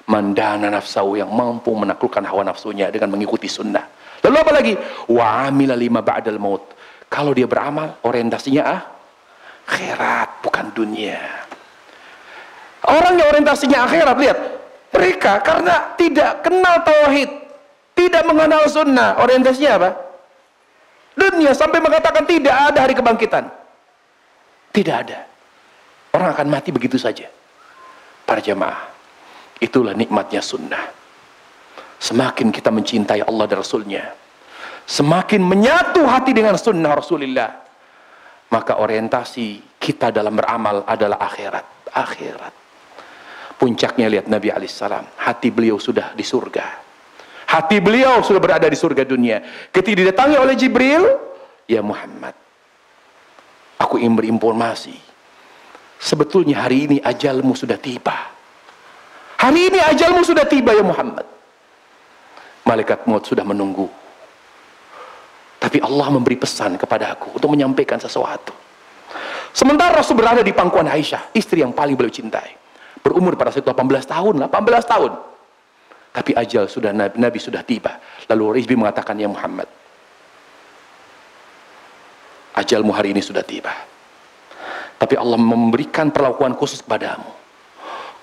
Man dana nafsahu, yang mampu menaklukkan hawa nafsunya dengan mengikuti sunnah. Lalu apa lagi? Wa amila lima ba'dal maut. Kalau dia beramal, orientasinya akhirat, bukan dunia. Orang yang orientasinya akhirat, lihat, mereka karena tidak kenal tauhid, tidak mengenal sunnah, orientasinya apa? Dunia, sampai mengatakan tidak ada hari kebangkitan. Tidak ada. Orang akan mati begitu saja. Para jamaah, itulah nikmatnya sunnah. Semakin kita mencintai Allah dan Rasulnya, semakin menyatu hati dengan sunnah Rasulullah, maka orientasi kita dalam beramal adalah akhirat. Akhirat. Puncaknya lihat Nabi alaihissalam, hati beliau sudah di surga. Hati beliau sudah berada di surga dunia. Ketika didatangi oleh Jibril, ya Muhammad, aku ingin berinformasi. Sebetulnya hari ini ajalmu sudah tiba. Hari ini ajalmu sudah tiba ya Muhammad. Malaikat maut sudah menunggu. Tapi Allah memberi pesan kepada aku untuk menyampaikan sesuatu. Sementara Rasul berada di pangkuan Aisyah, istri yang paling beliau cintai. Berumur pada saat itu 18 tahun, 18 tahun. Tapi ajal sudah, Nabi sudah tiba. Lalu Rizbi mengatakan, ya Muhammad, ajalmu hari ini sudah tiba. Tapi Allah memberikan perlakuan khusus padamu.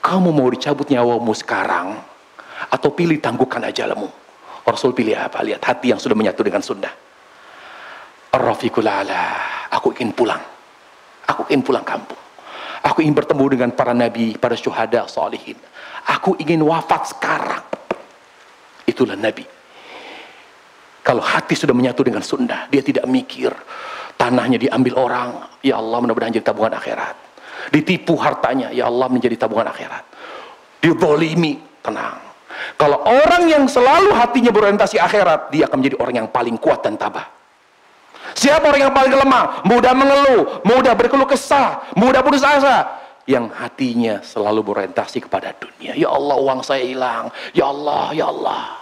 Kamu mau dicabut nyawamu sekarang, atau pilih tangguhkan ajalmu? Rasul pilih apa? Lihat hati yang sudah menyatu dengan sunnah. Ar-Rafiqul A'la, aku ingin pulang. Aku ingin pulang kampung. Aku ingin bertemu dengan para nabi, para syuhada, salihin. Aku ingin wafat sekarang. Itulah nabi. Kalau hati sudah menyatu dengan sunnah, dia tidak mikir tanahnya diambil orang, ya Allah mudah-mudahan jadi tabungan akhirat. Ditipu hartanya, ya Allah menjadi tabungan akhirat. Dizalimi, tenang. Kalau orang yang selalu hatinya berorientasi akhirat, dia akan menjadi orang yang paling kuat dan tabah. Siapa orang yang paling lemah? Mudah mengeluh, mudah berkeluh kesah, mudah putus asa. Yang hatinya selalu berorientasi kepada dunia. Ya Allah, uang saya hilang. Ya Allah, ya Allah.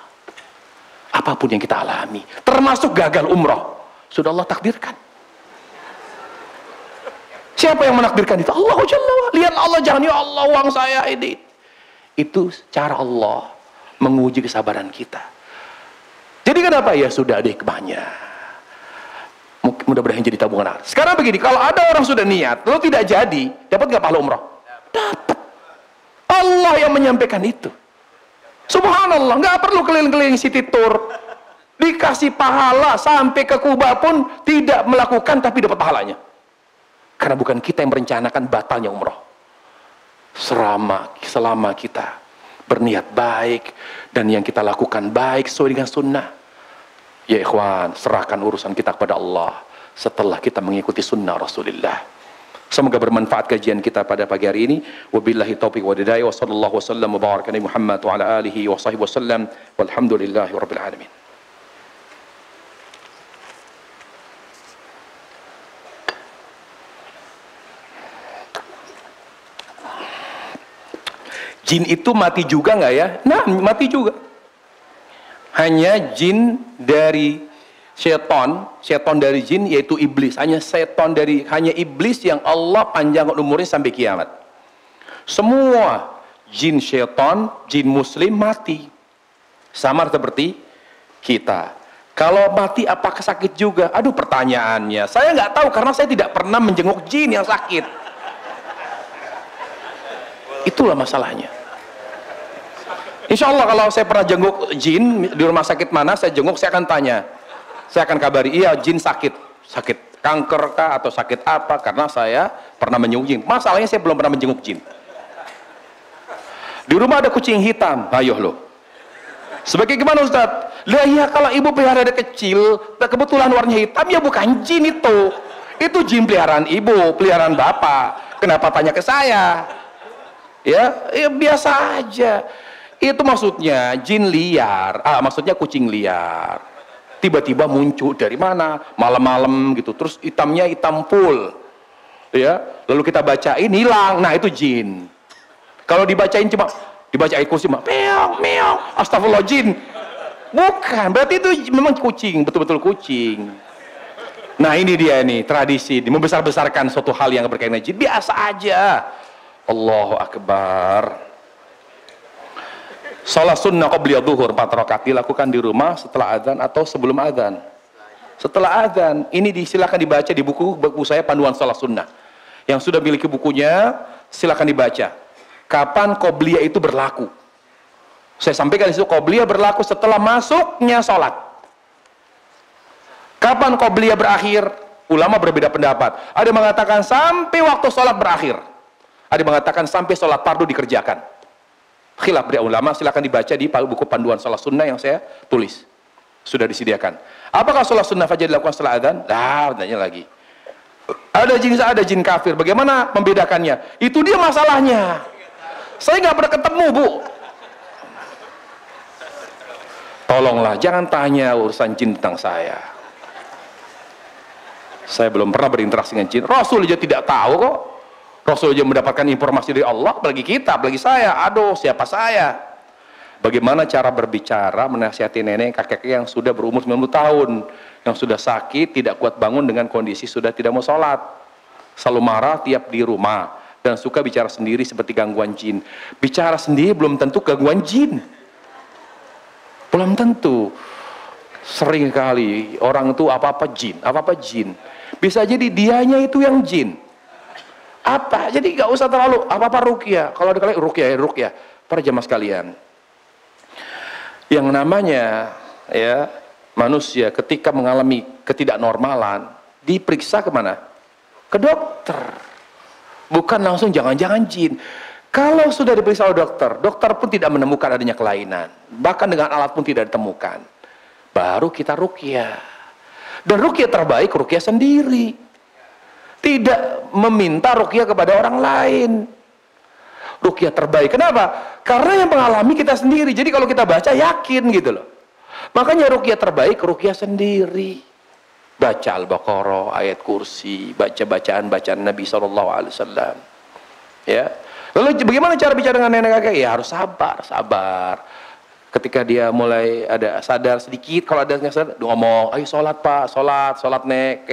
Apapun yang kita alami, termasuk gagal umroh, sudah Allah takdirkan. Siapa yang menakdirkan itu? Allah Jalla. Lihat Allah, jangan ya Allah uang saya ini. Itu cara Allah menguji kesabaran kita. Jadi kenapa? Ya sudah ada hikmahnya. Mudah-mudahan jadi tabungan. Sekarang begini, kalau ada orang sudah niat, lalu tidak jadi, dapat nggak pahala umroh? Dapat. Allah yang menyampaikan itu. Subhanallah, nggak perlu keliling-keliling city tour, dikasih pahala sampai ke Kuba pun tidak melakukan tapi dapat pahalanya. Karena bukan kita yang merencanakan batalnya umroh. Selama kita berniat baik dan yang kita lakukan baik sesuai dengan sunnah, ya ikhwan, serahkan urusan kita kepada Allah setelah kita mengikuti sunnah Rasulullah. Semoga bermanfaat kajian kita pada pagi hari ini. Wabillahi taufiq wa hidayah. Wa sallallahu wasallam wa baraka ala Muhammad wa ala alihi wa sahbihi wasallam. Walhamdulillahi rabbil alamin. Jin itu mati juga nggak ya? Nah, mati juga. Hanya jin dari setan dari jin yaitu iblis. Hanya iblis yang Allah panjangkan umurnya sampai kiamat. Semua jin setan, jin muslim mati. Sama seperti kita. Kalau mati apakah sakit juga? Aduh, pertanyaannya. Saya nggak tahu karena saya tidak pernah menjenguk jin yang sakit. Itulah masalahnya. Insya Allah kalau saya pernah jenguk jin di rumah sakit mana, saya jenguk, saya akan tanya. Saya akan kabari, iya jin sakit kanker kah atau sakit apa, karena saya pernah menjenguk jin. Masalahnya saya belum pernah menjenguk jin. Di rumah ada kucing hitam, ayo loh. Sebagai gimana Ustaz? Lah ya kalau ibu pelihara ada kecil, kebetulan warnanya hitam, ya bukan jin itu. Itu jin peliharaan ibu, peliharaan bapak. Kenapa tanya ke saya? Ya biasa aja. Itu maksudnya jin liar, maksudnya kucing liar. Tiba-tiba muncul dari mana? Malam-malam gitu. Terus hitamnya hitam full. Ya, lalu kita bacain hilang. Nah, itu jin. Kalau dibacain cuma dibaca ayat kursi mah meong meong. Astagfirullah, jin. Bukan, berarti itu memang kucing, betul-betul kucing. Nah, ini dia nih tradisi membesar-besarkan suatu hal yang berkaitan dengan jin. Biasa aja. Allahu akbar. Salat sunnah qabliyah zuhur 4 rakaat dilakukan di rumah setelah azan atau sebelum azan. Setelah azan, ini silakan dibaca di buku saya Panduan Salat Sunnah. Yang sudah memiliki bukunya, silakan dibaca. Kapan qabliyah itu berlaku? Saya sampaikan di situ, qabliyah berlaku setelah masuknya salat. Kapan qabliyah berakhir? Ulama berbeda pendapat. Ada yang mengatakan sampai waktu salat berakhir. Ada yang mengatakan sampai salat fardu dikerjakan. Khilaf dari ulama, silakan dibaca di buku Panduan Salat Sunnah yang saya tulis. Sudah disediakan. Apakah salat sunnah fajar dilakukan setelah adzan? Nah, tanya lagi. Ada jin kafir. Bagaimana membedakannya? Itu dia masalahnya. Saya nggak pernah ketemu, Bu. Tolonglah, jangan tanya urusan jin tentang saya. Saya belum pernah berinteraksi dengan jin. Rasul aja tidak tahu kok. Rasul aja mendapatkan informasi dari Allah, apalagi kita, apalagi saya. Aduh, siapa saya? Bagaimana cara berbicara, menasihati nenek, kakek yang sudah berumur 90 tahun, yang sudah sakit, tidak kuat bangun dengan kondisi sudah tidak mau sholat, selalu marah tiap di rumah, dan suka bicara sendiri seperti gangguan jin. Bicara sendiri belum tentu gangguan jin. Belum tentu. Sering kali orang itu apa-apa jin. Bisa jadi dianya itu yang jin. Apa? Jadi nggak usah terlalu apa-apa ruqyah. Kalau ada kali ruqyah. Para jamaah sekalian, yang namanya ya manusia ketika mengalami ketidaknormalan diperiksa kemana? Ke dokter. Bukan langsung jangan-jangan jin. Kalau sudah diperiksa oleh dokter, dokter pun tidak menemukan adanya kelainan. Bahkan dengan alat pun tidak ditemukan. Baru kita ruqyah. Dan ruqyah terbaik ruqyah sendiri. Tidak meminta ruqyah kepada orang lain. Ruqyah terbaik. Kenapa? Karena yang mengalami kita sendiri. Jadi kalau kita baca yakin gitu loh. Makanya ruqyah terbaik ruqyah sendiri. Baca Al-Baqarah, ayat kursi, baca bacaan Nabi SAW. Ya. Lalu bagaimana cara bicara dengan nenek kakek? Ya harus sabar. Ketika dia mulai ada sadar sedikit, kalau ada yang sadar, ngomong, ayo sholat pak, sholat nek,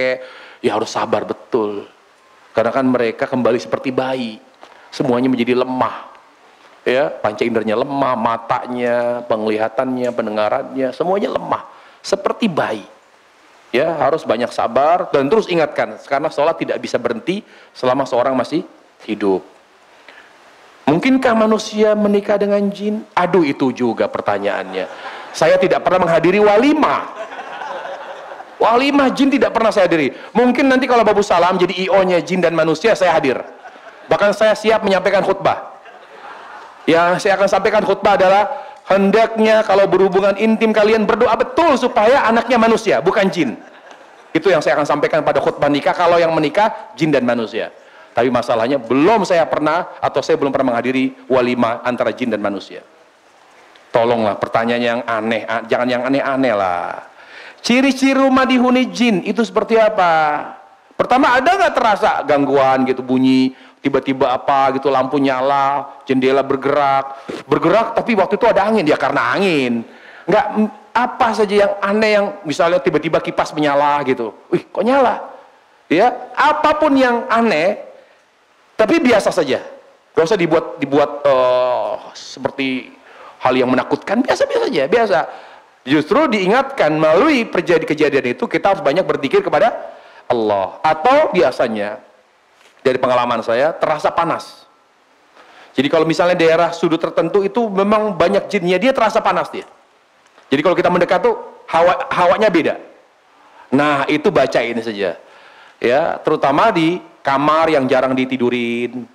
ya harus sabar betul. Karena kan mereka kembali seperti bayi, semuanya menjadi lemah. Ya, panca inderanya lemah, matanya, penglihatannya, pendengarannya, semuanya lemah, seperti bayi. Ya, harus banyak sabar dan terus ingatkan, karena sholat tidak bisa berhenti selama seorang masih hidup. Mungkinkah manusia menikah dengan jin? Aduh, itu juga pertanyaannya. Saya tidak pernah menghadiri walimah. Walimah jin tidak pernah saya hadiri. Mungkin nanti kalau Babu Salam jadi IO-nya jin dan manusia, saya hadir. Bahkan saya siap menyampaikan khutbah. Yang saya akan sampaikan khutbah adalah, hendaknya kalau berhubungan intim kalian berdoa betul supaya anaknya manusia, bukan jin. Itu yang saya akan sampaikan pada khutbah nikah, kalau yang menikah jin dan manusia. Tapi masalahnya belum saya pernah, atau saya belum pernah menghadiri walimah antara jin dan manusia. Tolonglah pertanyaan yang aneh, jangan yang aneh-aneh lah. Ciri-ciri rumah dihuni jin itu seperti apa? Pertama, ada nggak terasa gangguan gitu, bunyi tiba-tiba apa gitu, lampu nyala, jendela bergerak tapi waktu itu ada angin, ya karena angin. Nggak apa saja yang aneh, yang misalnya tiba-tiba kipas menyala gitu, wih kok nyala? Ya, apapun yang aneh, tapi biasa saja, gak usah dibuat seperti hal yang menakutkan, biasa-biasa aja, biasa. Justru diingatkan melalui kejadian itu, kita harus banyak berzikir kepada Allah. Atau biasanya, dari pengalaman saya, terasa panas. Jadi kalau misalnya daerah sudut tertentu itu memang banyak jinnya, dia terasa panas dia. Jadi kalau kita mendekat tuh, hawanya beda. Nah, itu baca ini saja. Ya, terutama di kamar yang jarang ditidurin,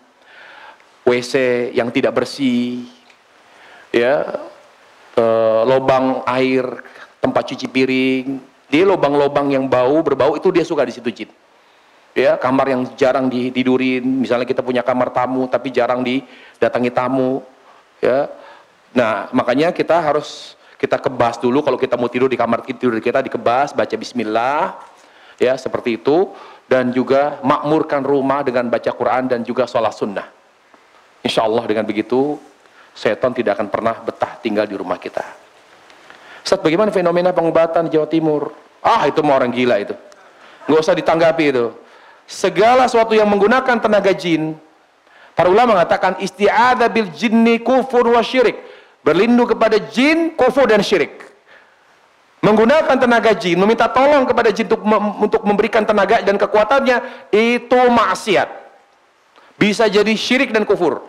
WC yang tidak bersih, ya, lubang air tempat cuci piring, dia lubang-lubang yang berbau itu dia suka di situ jin. Ya, kamar yang jarang ditidurin, misalnya kita punya kamar tamu tapi jarang didatangi tamu, ya. Nah, makanya kita kebas dulu kalau kita mau tidur di kamar tidur kita, dikebas, baca bismillah, ya, seperti itu. Dan juga makmurkan rumah dengan baca Quran dan juga sholat sunnah. Insya Allah dengan begitu setan tidak akan pernah betah tinggal di rumah kita. Ustaz, bagaimana fenomena pengobatan di Jawa Timur? Itu mau orang gila itu, nggak usah ditanggapi itu. Segala sesuatu yang menggunakan tenaga jin, para ulama mengatakan isti'adzah bil jinni kufur wa syirik, berlindung kepada jin, kufur dan syirik. Menggunakan tenaga jin, meminta tolong kepada jin untuk memberikan tenaga dan kekuatannya, itu maksiat. Bisa jadi syirik dan kufur.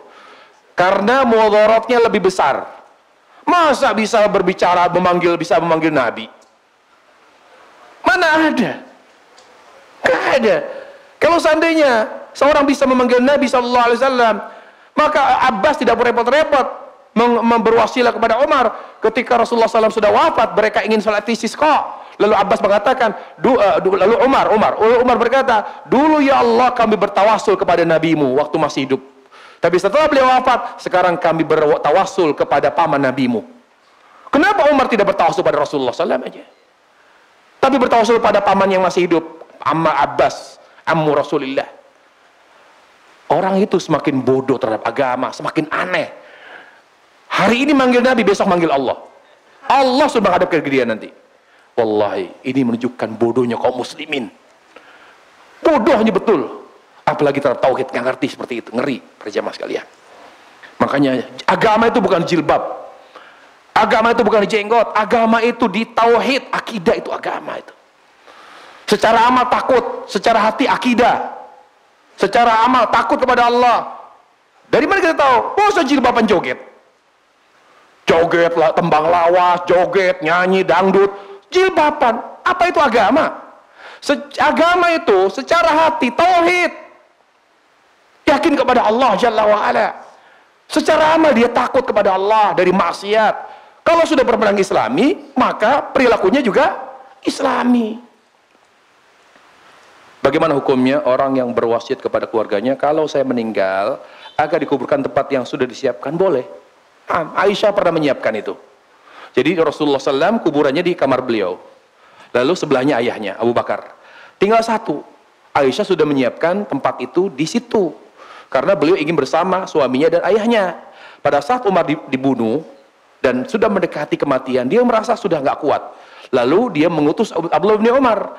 Karena mudaratnya lebih besar. Masa bisa berbicara, bisa memanggil Nabi? Mana ada? Gak ada. Kalau seandainya seorang bisa memanggil Nabi SAW, maka Abbas tidak berrepot-repot berwasilah kepada Umar. Ketika Rasulullah SAW sudah wafat, mereka ingin salat istisqa. Lalu Abbas mengatakan, lalu Umar berkata, dulu ya Allah kami bertawasul kepada nabimu waktu masih hidup. Tapi setelah beliau wafat, sekarang kami bertawasul kepada paman nabimu. Kenapa Umar tidak bertawasul pada Rasulullah SAW aja? Tapi bertawasul pada paman yang masih hidup, Abbas, ammu Rasulillah. Orang itu semakin bodoh terhadap agama, semakin aneh. Hari ini manggil Nabi, besok manggil Allah. Allah sudah menghadap ke dia nanti. Wallahi, ini menunjukkan bodohnya kaum muslimin. Bodohnya betul. Apalagi terhadap tauhid, nggak ngerti seperti itu. Ngeri, perjamaah sekalian. Makanya, agama itu bukan jilbab. Agama itu bukan jenggot. Agama itu di tauhid, akidah itu agama itu. Secara amal takut, secara hati akidah. Secara amal takut kepada Allah. Dari mana kita tahu? Masa jilbaban joget? Joget, tembang lawas, joget, nyanyi, dangdut, jilbaban. Apa itu agama? Agama itu secara hati, tauhid. yakin kepada Allah Jalla wa'ala. Secara amal dia takut kepada Allah dari maksiat. Kalau sudah berpegang Islami, maka perilakunya juga Islami. Bagaimana hukumnya orang yang berwasiat kepada keluarganya, kalau saya meninggal agar dikuburkan tempat yang sudah disiapkan? Boleh. Aisyah pernah menyiapkan itu. Jadi Rasulullah SAW kuburannya di kamar beliau, lalu sebelahnya ayahnya Abu Bakar. Tinggal satu, Aisyah sudah menyiapkan tempat itu di situ karena beliau ingin bersama suaminya dan ayahnya. Pada saat Umar dibunuh dan sudah mendekati kematian, dia merasa sudah nggak kuat. Lalu dia mengutus Abdullah bin Umar.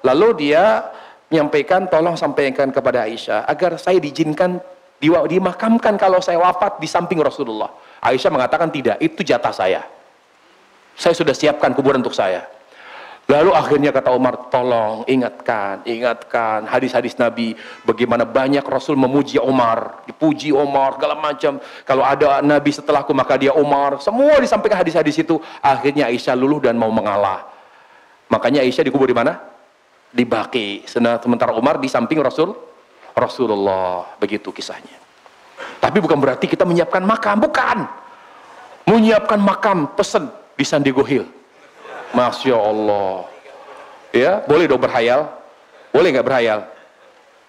Lalu dia menyampaikan, tolong sampaikan kepada Aisyah agar saya diizinkan dimakamkan kalau saya wafat di samping Rasulullah. Aisyah mengatakan tidak, itu jatah saya sudah siapkan kuburan untuk saya. Lalu akhirnya kata Umar, tolong ingatkan hadis-hadis Nabi, bagaimana banyak Rasul memuji Umar, dipuji Umar segala macam, kalau ada Nabi setelahku maka dia Umar, semua disampaikan hadis-hadis itu. Akhirnya Aisyah luluh dan mau mengalah, makanya Aisyah dikubur di mana? Di Baqi. Sementara Umar di samping Rasulullah. Begitu kisahnya. Tapi bukan berarti kita menyiapkan makam, bukan. Menyiapkan makam pesen di San Diego Hill. Masya Allah. Ya, boleh dong berhayal? Boleh nggak berhayal?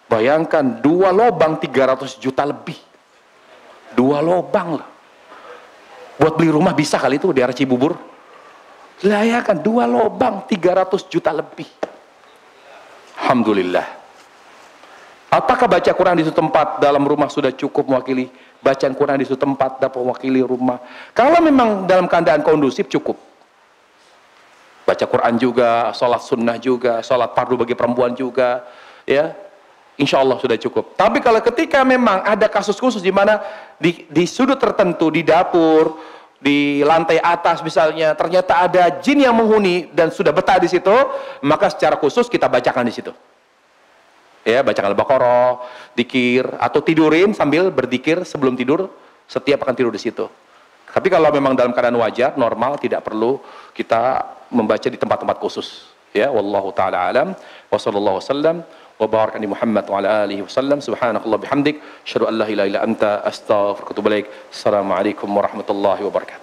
Bayangkan 2 lobang 300 juta lebih. 2 lobang lah. Buat beli rumah bisa kali itu di daerah Cibubur. Layakan 2 lobang 300 juta lebih. Alhamdulillah. Apakah baca Quran di suatu tempat dalam rumah sudah cukup mewakili? Bacaan Quran di suatu tempat dapat mewakili rumah. Kalau memang dalam keadaan kondusif cukup. Baca Quran juga, sholat sunnah juga, sholat fardu bagi perempuan juga, ya, insya Allah sudah cukup. Tapi kalau ketika memang ada kasus khusus di mana di sudut tertentu, di dapur, di lantai atas misalnya, ternyata ada jin yang menghuni dan sudah betah di situ, maka secara khusus kita bacakan di situ. Ya, bacakan Al-Baqarah, dikir, atau tidurin sambil berdikir sebelum tidur, setiap akan tidur di situ. Tapi kalau memang dalam keadaan wajar, normal, tidak perlu kita membaca di tempat-tempat khusus. Ya, wallahu taala alam, wa sallallahu wasallam wa baraka di Muhammad wa ala alihi wasallam. Subhanakallah bihamdik, asyhadu an la ilaha illa anta, astaghfiruka wa atubu ilaik. Assalamualaikum warahmatullahi wabarakatuh.